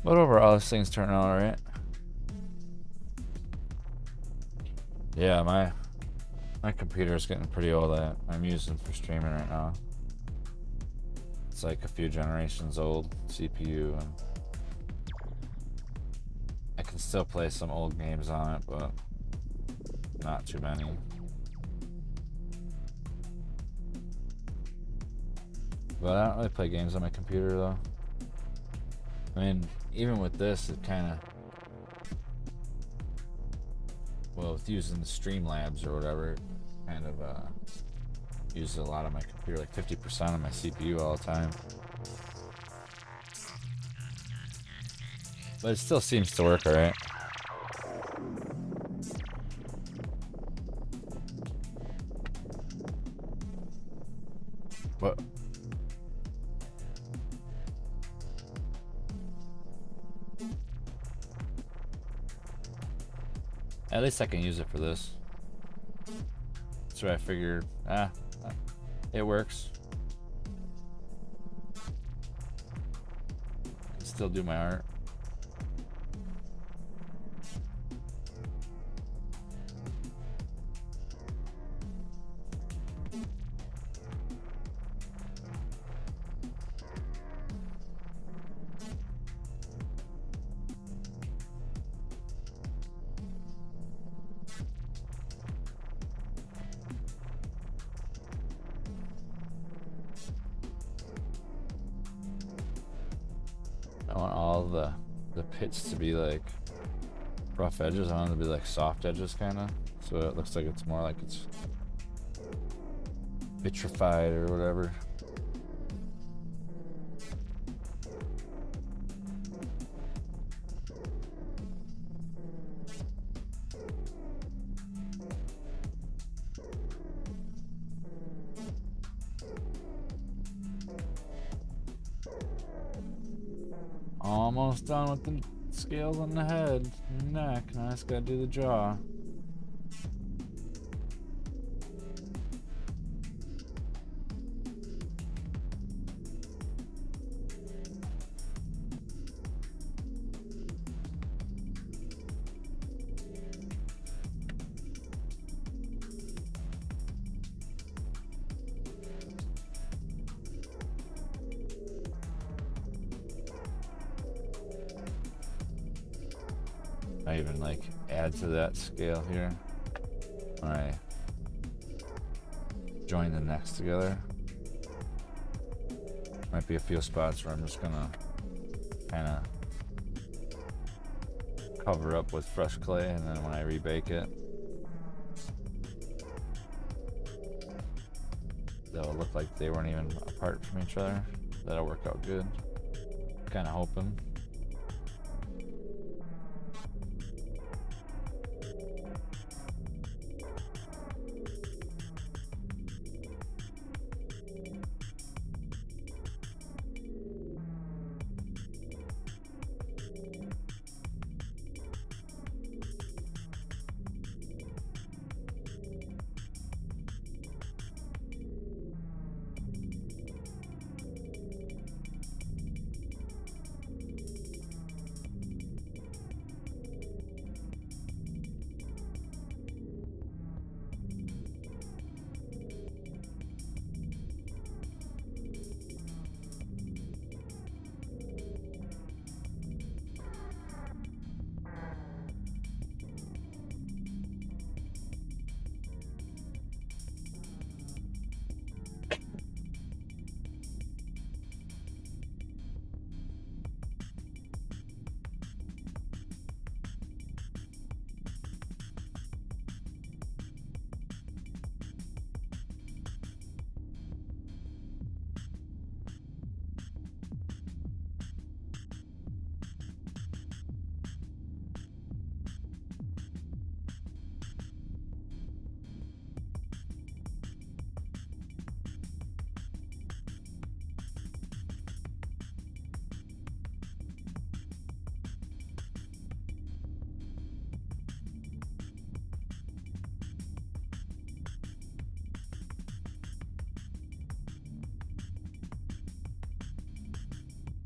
But overall, this thing's turning out alright. Yeah, my computer is getting pretty old that I'm using for streaming right now. It's like a few generations old CPU, and I can still play some old games on it, but not too many. But I don't really play games on my computer though. I mean, even with this, it kind of, well, with using the Streamlabs or whatever, it kind of uses a lot of my computer, like 50% of my CPU all the time. But it still seems to work alright. What? At least I can use it for this. So I figured, it works. I can still do my art. I want all the pits to be like rough edges. I want them to be like soft edges, kind of, so it looks like it's more like it's vitrified or whatever. Almost done with the scales on the head and neck. Now I just gotta do the jaw. I even like add to that scale here when I join the necks together. Might be a few spots where I'm just gonna kind of cover up with fresh clay, and then when I rebake it, that'll look like they weren't even apart from each other. That'll work out good. Kind of hoping.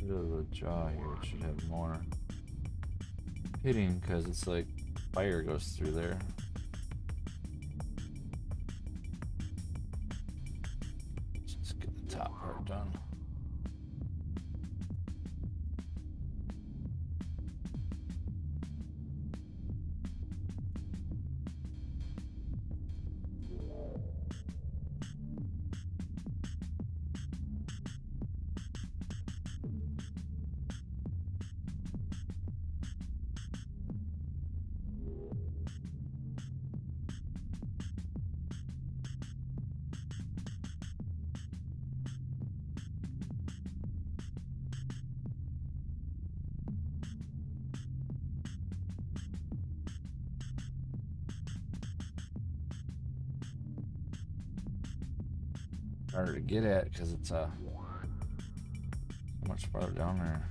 The jaw here should have more hitting because it's like fire goes through there. Let's just get the top part done. Harder to get at because it's so much farther down there.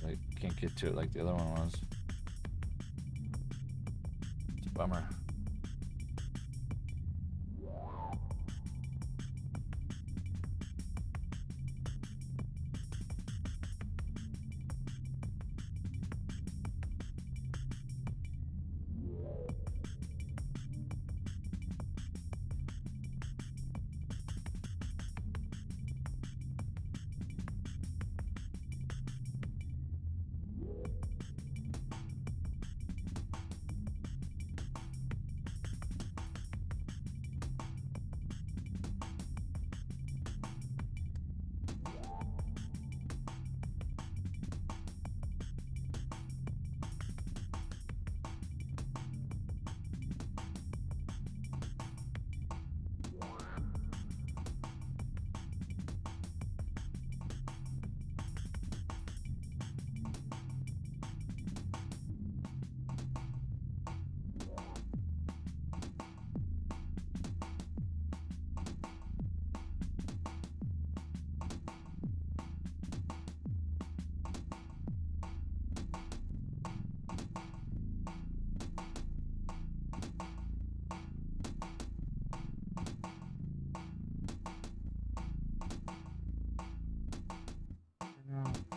Like can't get to it like the other one was. It's a bummer.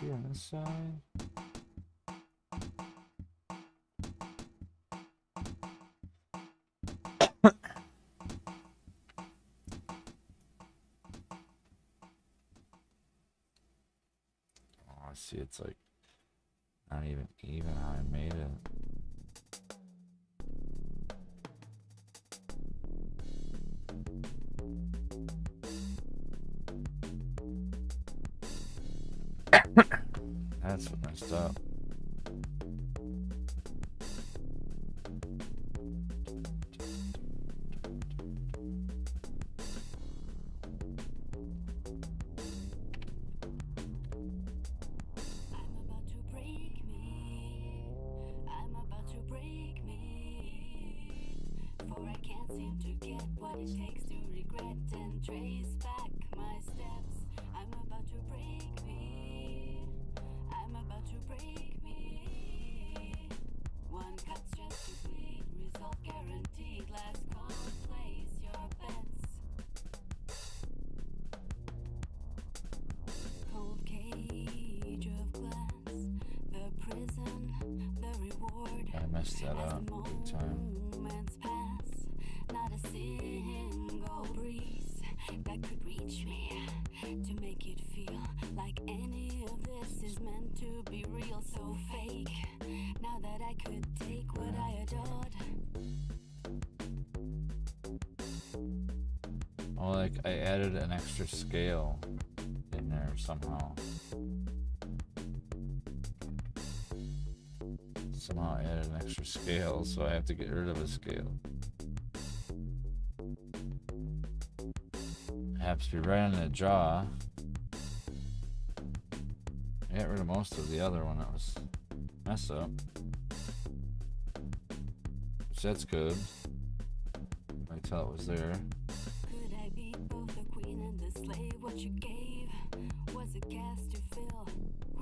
Here on this side. Oh, I see it's like not even how I made it. That's what messed up. I messed that up big time. Not a single breeze that could reach me to make it feel like any of this is meant to be real. So fake. Now that I could take what I adored. Oh, like I added an extra scale in there somehow. Somehow I added an extra scale, so I have to get rid of a scale. It happens to be right on the jaw. I got rid of most of the other one that was mess up. Which that's good. I tell it was there. Could I be both the queen and the slave? What you gave was a gas to fill.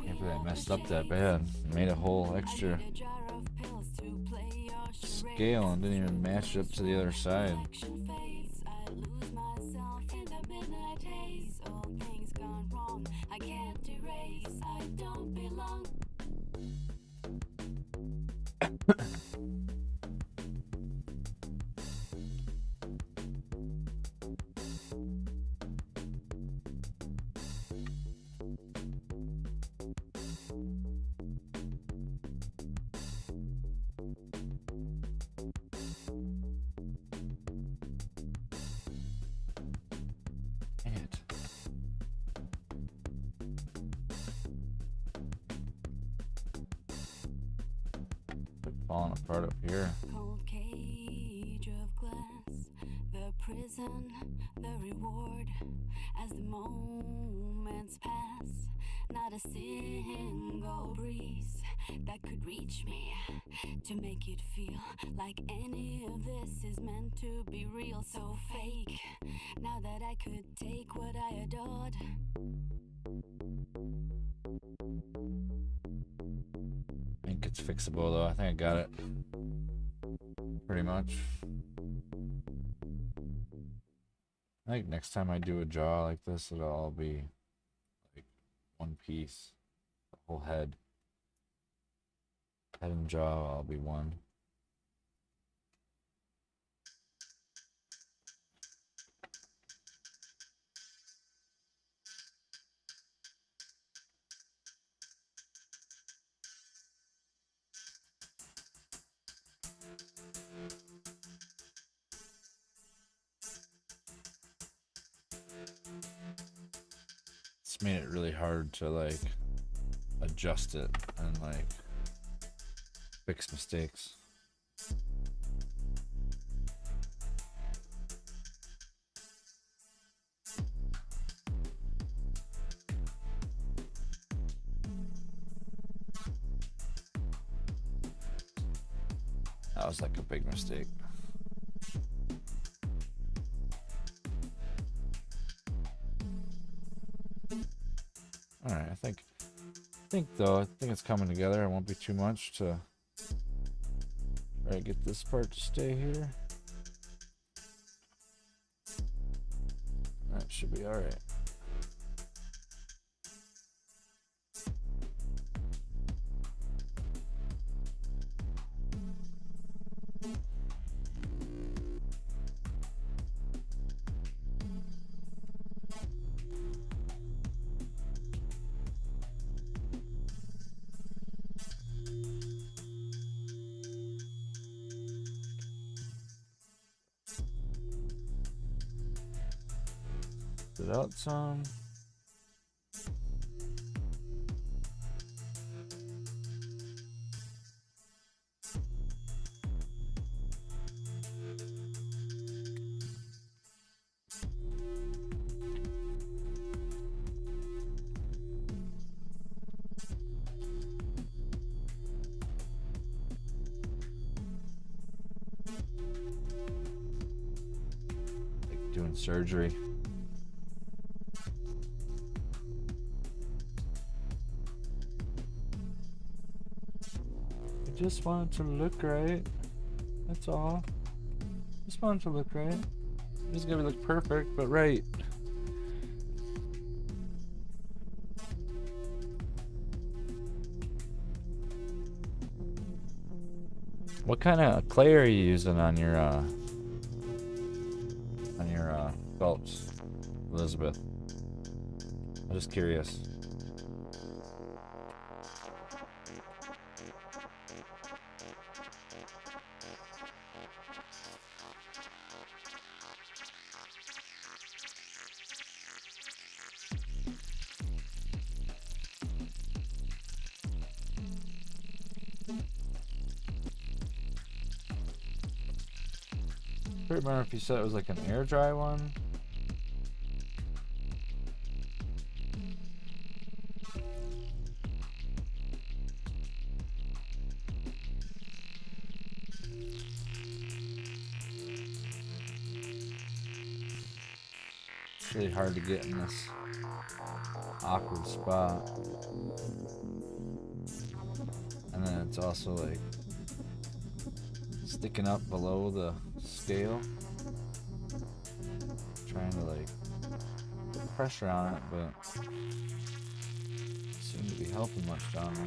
Can't believe I messed up that bad. Made a whole extra scale and didn't even match it up to the other side. Falling apart up here. Cold cage of glass, the prison, the reward. As the moments pass, not a single breeze that could reach me to make it feel like any of this is meant to be real. So fake. Now that I could take what I adored. I think it's fixable though. I think I got it pretty much. I think next time I do a jaw like this, it'll all be like one piece. The whole head. Head and jaw will all be one. It's made it really hard to like adjust it and like fix mistakes. That was like a big mistake. Alright, I think it's coming together. It won't be too much to try to get this part to stay here. That should be alright. It out some. surgery. I just want it to look right. That's all. Just want it to look right. It's gonna look perfect, but right. What kind of clay are you using on your sculpts, Elizabeth? I'm just curious. I can't remember if you said it was like an air dry one. It's really hard to get in this awkward spot. And then it's also like sticking up below the scale. Trying to like put pressure on it, but it seems to be helping much down there.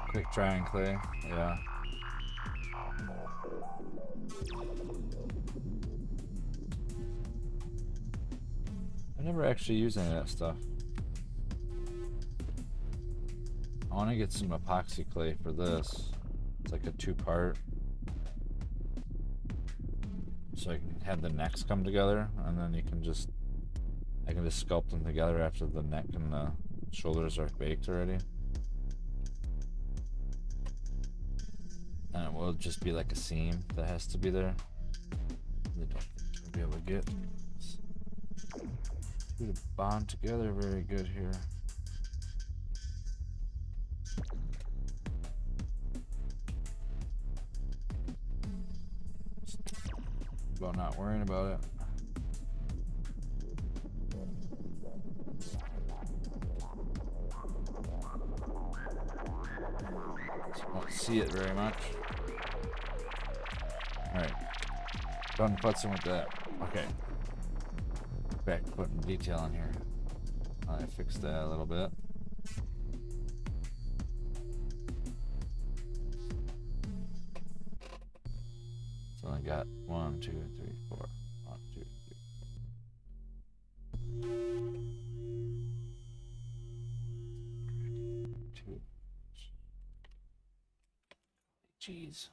Quick drying clay, yeah. I never actually use any of that stuff. I want to get some epoxy clay for this. It's like a 2-part. So I can have the necks come together, and then you can just, I can just sculpt them together after the neck and the shoulders are baked already. And it will just be like a seam that has to be there. I don't think we'll be able to get two to bond together very good here. Just about not worrying about it. Just won't see it very much. Alright, done putzing with that. Okay, back to putting detail in here. I fixed that a little bit. So I got 1, 2, 3, 4. 1, 2, 3. 2. Jeez.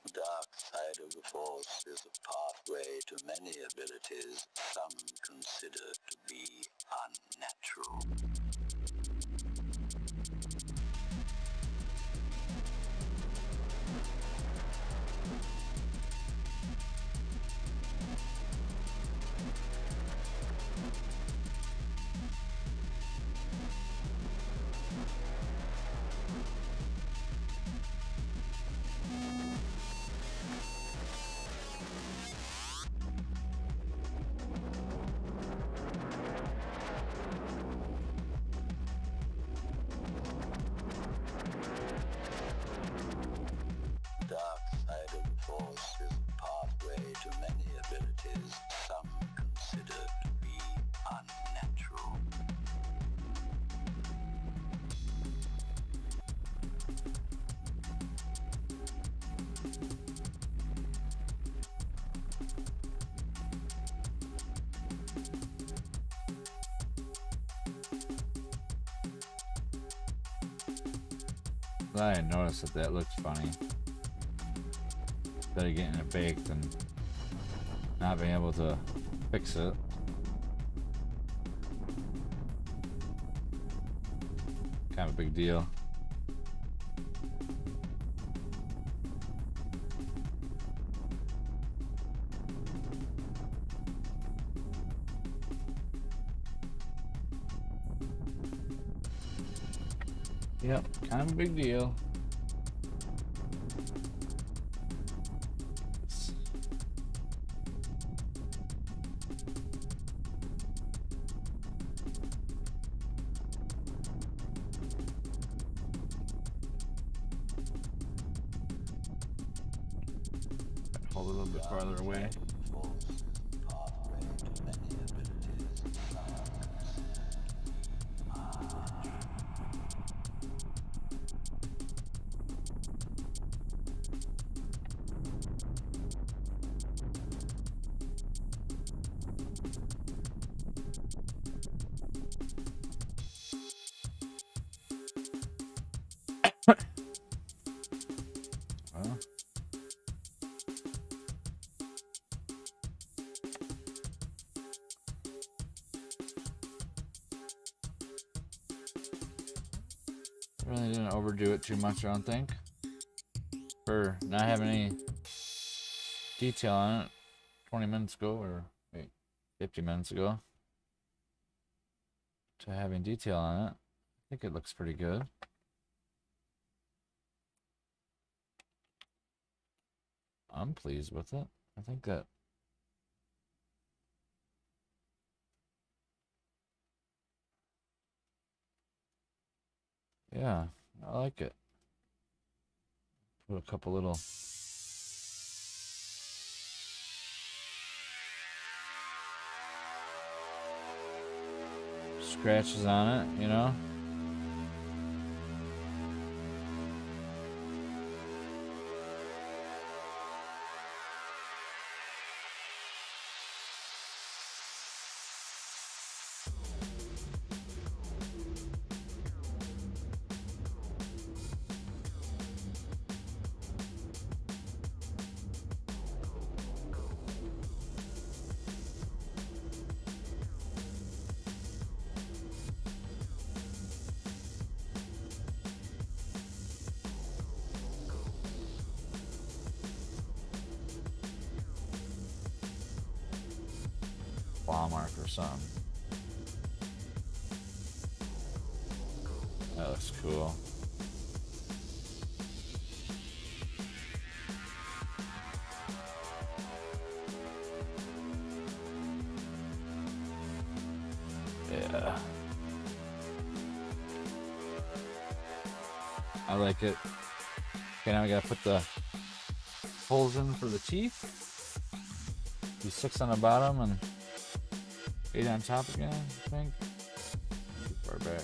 The dark side of the Force is a pathway to many abilities some consider to be unnatural. I had noticed that that looks funny. Instead of getting it baked and not being able to fix it. Kind of a big deal. Yep, kind of a big deal. Hold it a little bit farther away. Well, really didn't overdo it too much, I don't think. For not having any detail on it 20 minutes ago, or wait, 50 minutes ago, to having detail on it. I think it looks pretty good. I'm pleased with it. I think that yeah, I like it. Put a couple little scratches on it, you know. Claw mark or something. That looks cool. Yeah. I like it. Okay, now we gotta put the holes in for the teeth. Do 6 on the bottom and 8 on top again, I think. Too far back.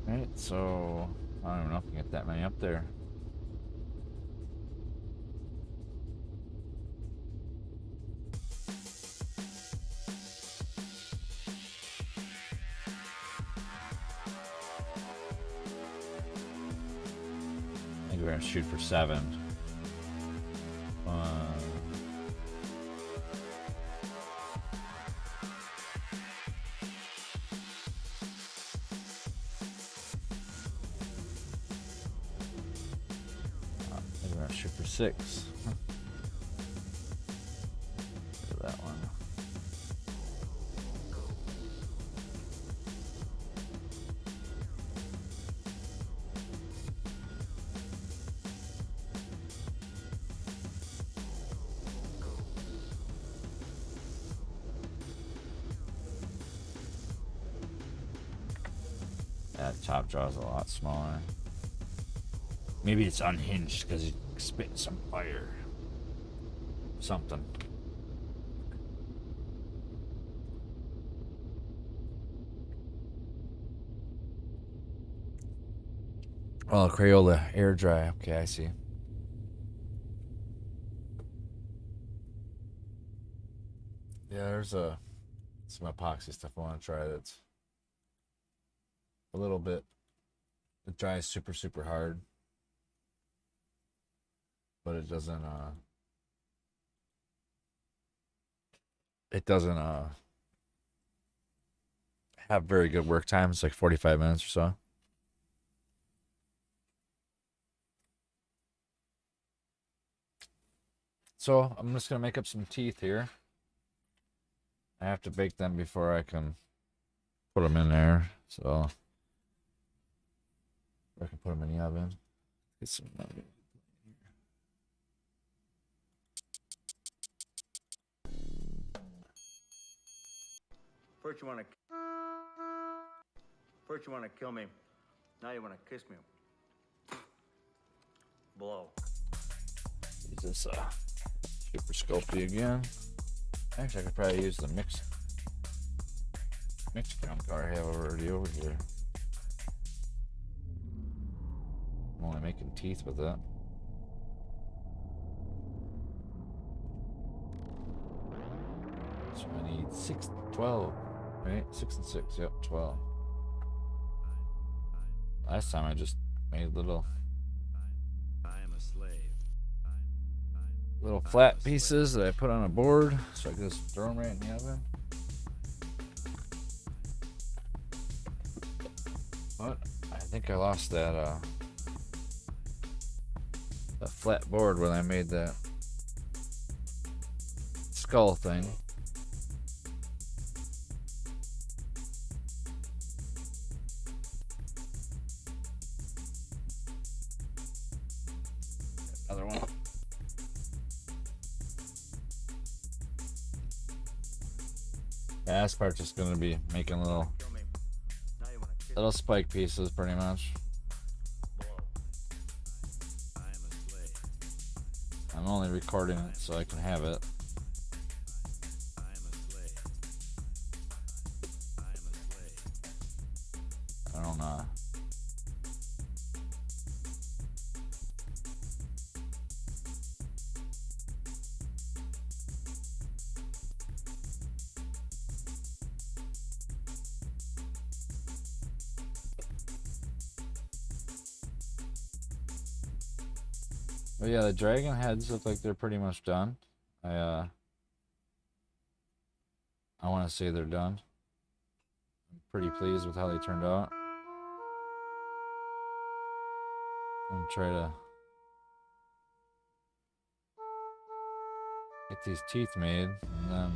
Right, so I don't even know if I can get that many up there. I think we're gonna shoot for 7. Shoot for 6. Look at that one. That top jaw is a lot smaller. Maybe it's unhinged because he spit some fire. Something. Oh, Crayola air dry. Okay, I see. Yeah, there's some epoxy stuff I want to try that's a little bit. It dries super, super hard. But it doesn't have very good work times, like 45 minutes or so. So I'm just gonna make up some teeth here. I have to bake them before I can put them in there. So I can put them in the oven. Get some. First you want to kill me. Now you want to kiss me. Blow. Use this super sculpty again. Actually, I could probably use the mix junk I have already over here. I'm only making teeth with that. So I need 12, right? 6 and 6, yep, 12. Last time I just made little flat pieces that I put on a board so I could just throw them right in the oven. But I think I lost that flat board when I made that skull thing. Another one. Yeah, this part's just gonna be making little spike pieces, pretty much. I'm only recording it so I can have it. I don't know. But yeah, the dragon heads look like they're pretty much done. I want to say they're done. I'm pretty pleased with how they turned out. I'm gonna try to get these teeth made, and then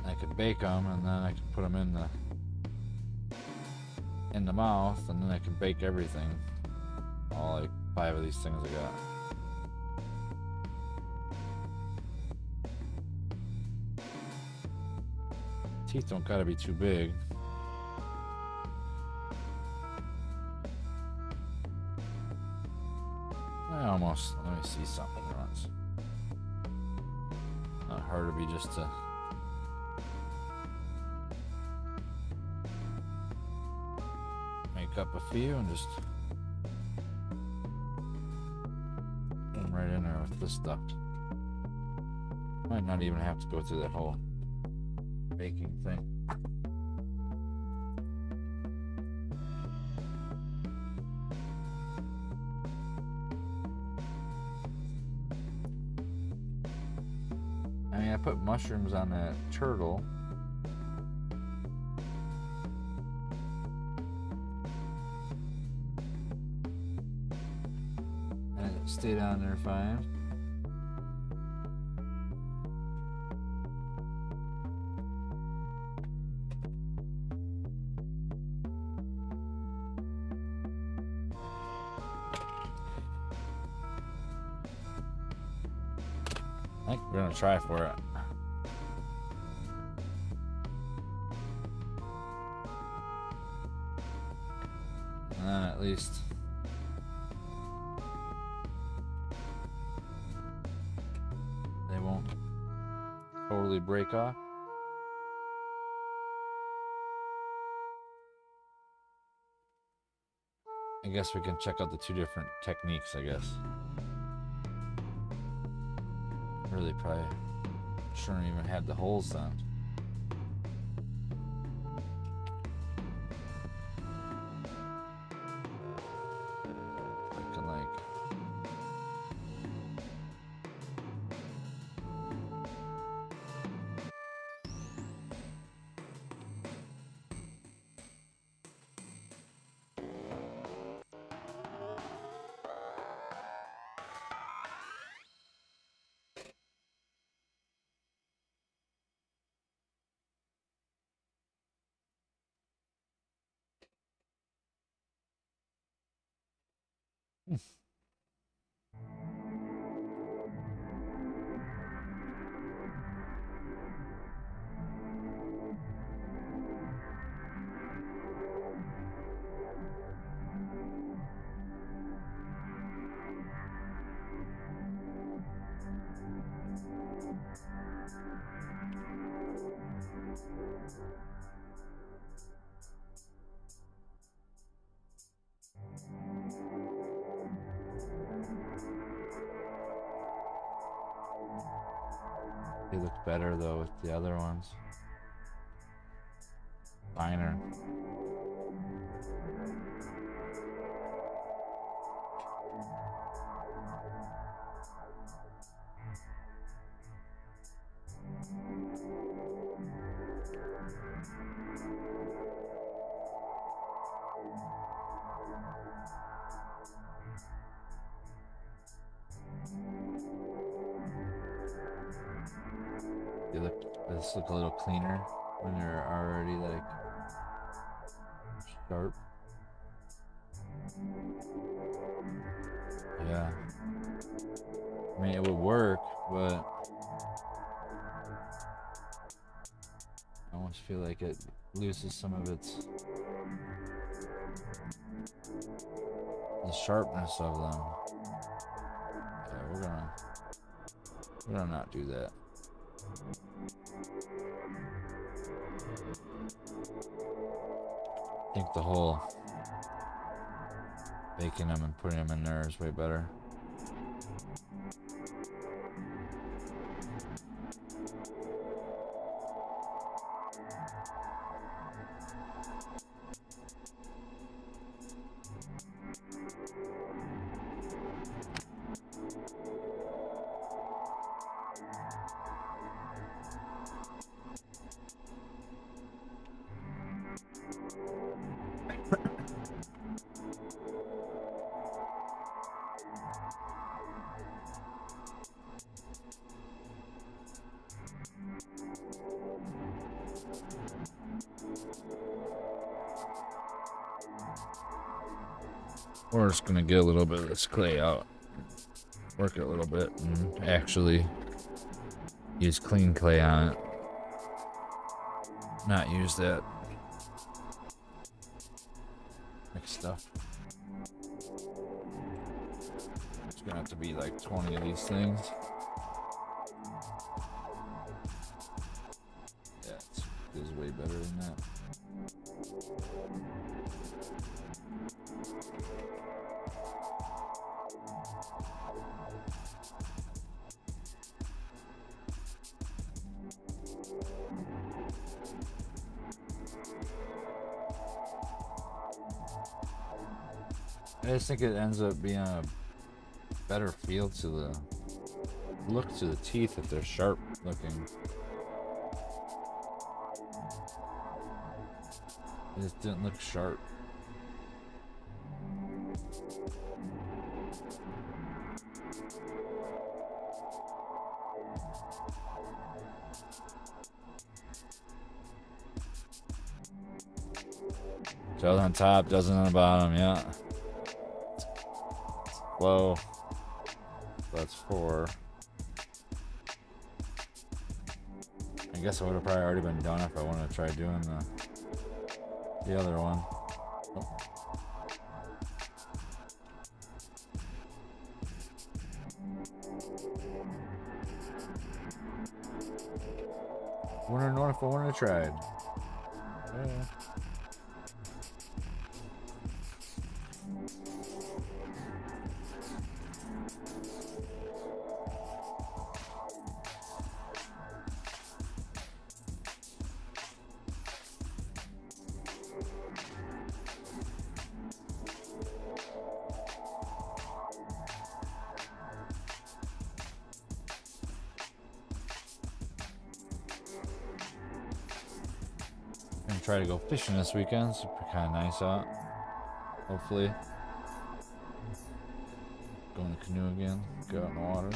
I could bake them, and then I can put them in the mouth, and then I can bake everything. All like 5 of these things I got. Teeth don't gotta be too big. I almost, let me see something once. Not hard to be just to make up a few and just put them right in there with this stuff. Might not even have to go through that whole baking thing. I mean, I put mushrooms on that turtle. And it stayed on there fine. I think we're gonna try for it. then at least they won't totally break off. I guess we can check out the two different techniques, I guess. Really probably shouldn't even have the holes done. I can like they look better though with the other ones. Finer. They just look a little cleaner when they're already like sharp. Yeah. I mean, it would work, but I almost feel like it loses some of its the sharpness of them. Yeah, we're gonna not do that. I think the whole baking them and putting them in there is way better. We're just gonna get a little bit of this clay out, work it a little bit, and actually use clean clay on it. Not use that mixed stuff. It's gonna have to be like 20 of these things. Yeah, it feels way better than that. I just think it ends up being a better feel to the look to the teeth if they're sharp looking. It just didn't look sharp. Shows on top, doesn't on the bottom, yeah. Low. That's 4. I guess I would have probably already been done if I wanted to try doing the other one. Oh. Wouldn't have known if I wouldn't have tried. Yeah. Gonna try to go fishing this weekend. It's kind of nice out. Hopefully. Go in the canoe again. Go out in the water.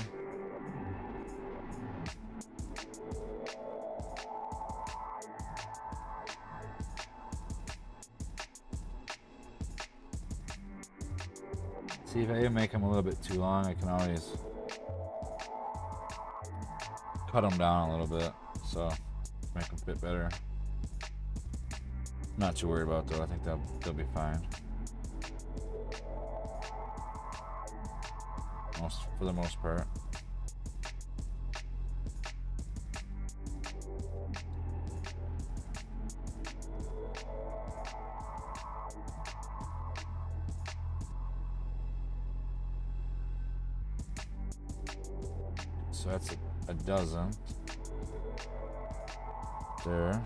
See, if I make them a little bit too long, I can always cut them down a little bit, so make them fit better. Not too worried about though. I think they'll be fine. For the most part. So that's a dozen. There.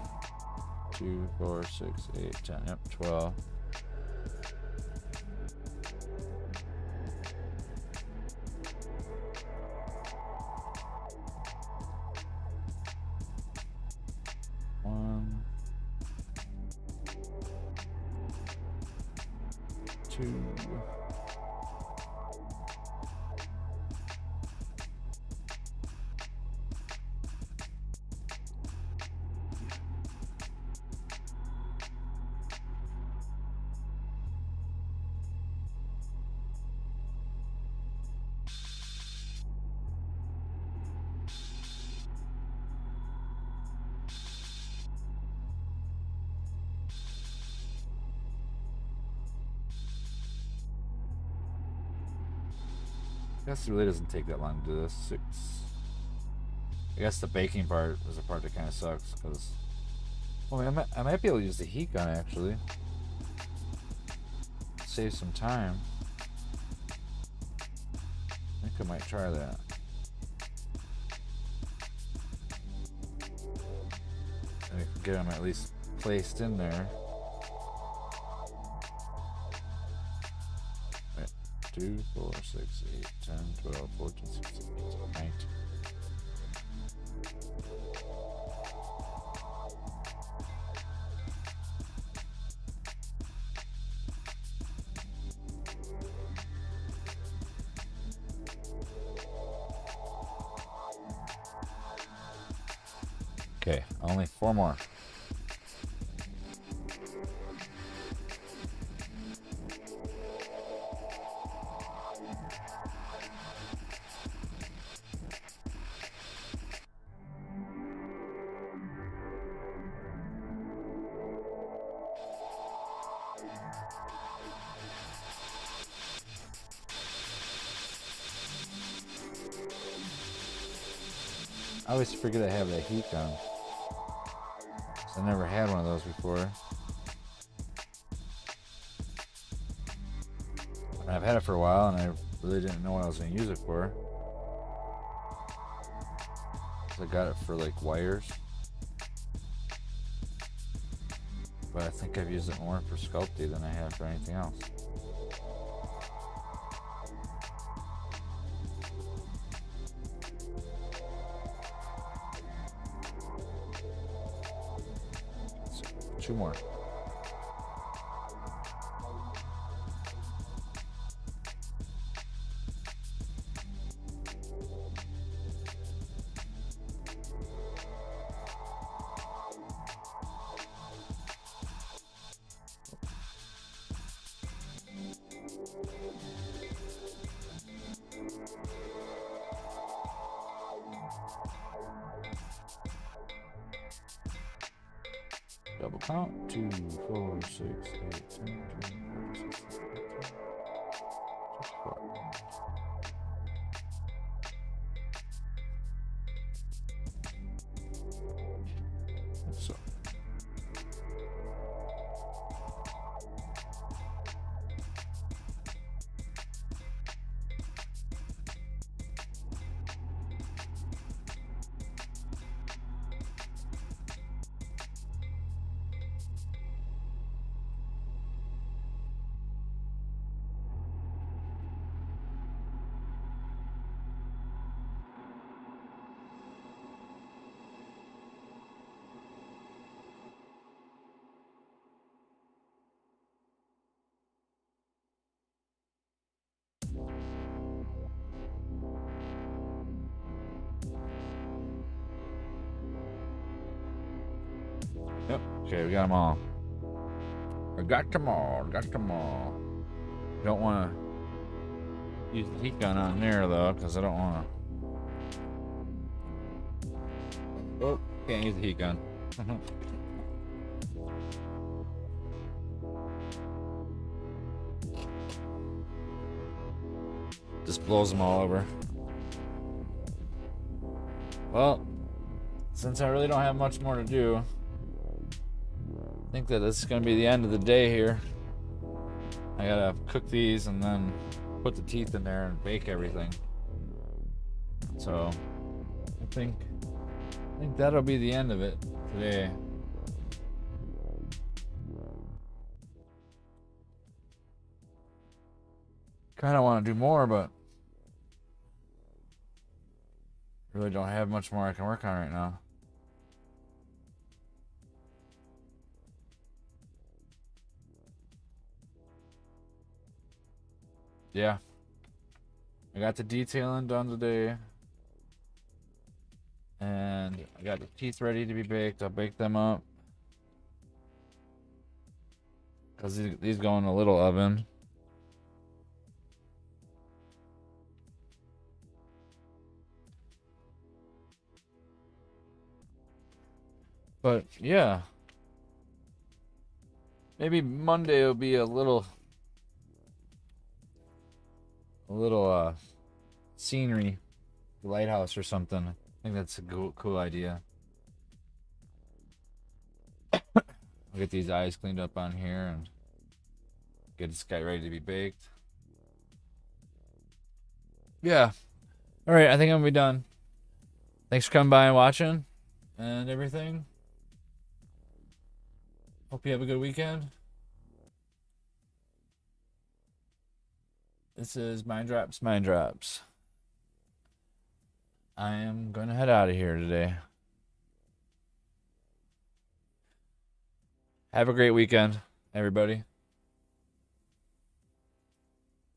2, 4, 6, 8, 10. Yep, 12. One, 2. I guess it really doesn't take that long to do this. 6. I guess the baking part is the part that kind of sucks because, well, I might be able to use the heat gun actually. Save some time. I think I might try that. And we can get them at least placed in there. 2, 4, 6, 8, 10, 12, 14, 16, 18, 19. Okay, only 4 more. I always forget I have that heat gun. I never had one of those before. And I've had it for a while and I really didn't know what I was going to use it for. So I got it for like wires. But I think I've used it more for sculpting than I have for anything else. So, 2 more. Double count. 2, 4, 6, 8, 10, 12, 14, 16, 17, 24. Okay, we got them all. I got them all. Got them all. Don't want to use the heat gun on there though, because I don't want to. Oh, can't use the heat gun. Just blows them all over. Well, since I really don't have much more to do, I think that this is going to be the end of the day here. I gotta cook these and then put the teeth in there and bake everything. So I think that'll be the end of it today. Kind of want to do more, but really don't have much more I can work on right now. Yeah. I got the detailing done today. And I got the teeth ready to be baked. I'll bake them up. Because these go in a little oven. But yeah, maybe Monday will be a little scenery, lighthouse or something. I think that's a cool idea. I'll get these eyes cleaned up on here and get this guy ready to be baked. Yeah. All right, I think I'm gonna be done. Thanks for coming by and watching and everything. Hope you have a good weekend. This is minddrops. I am going to head out of here today. Have a great weekend, everybody.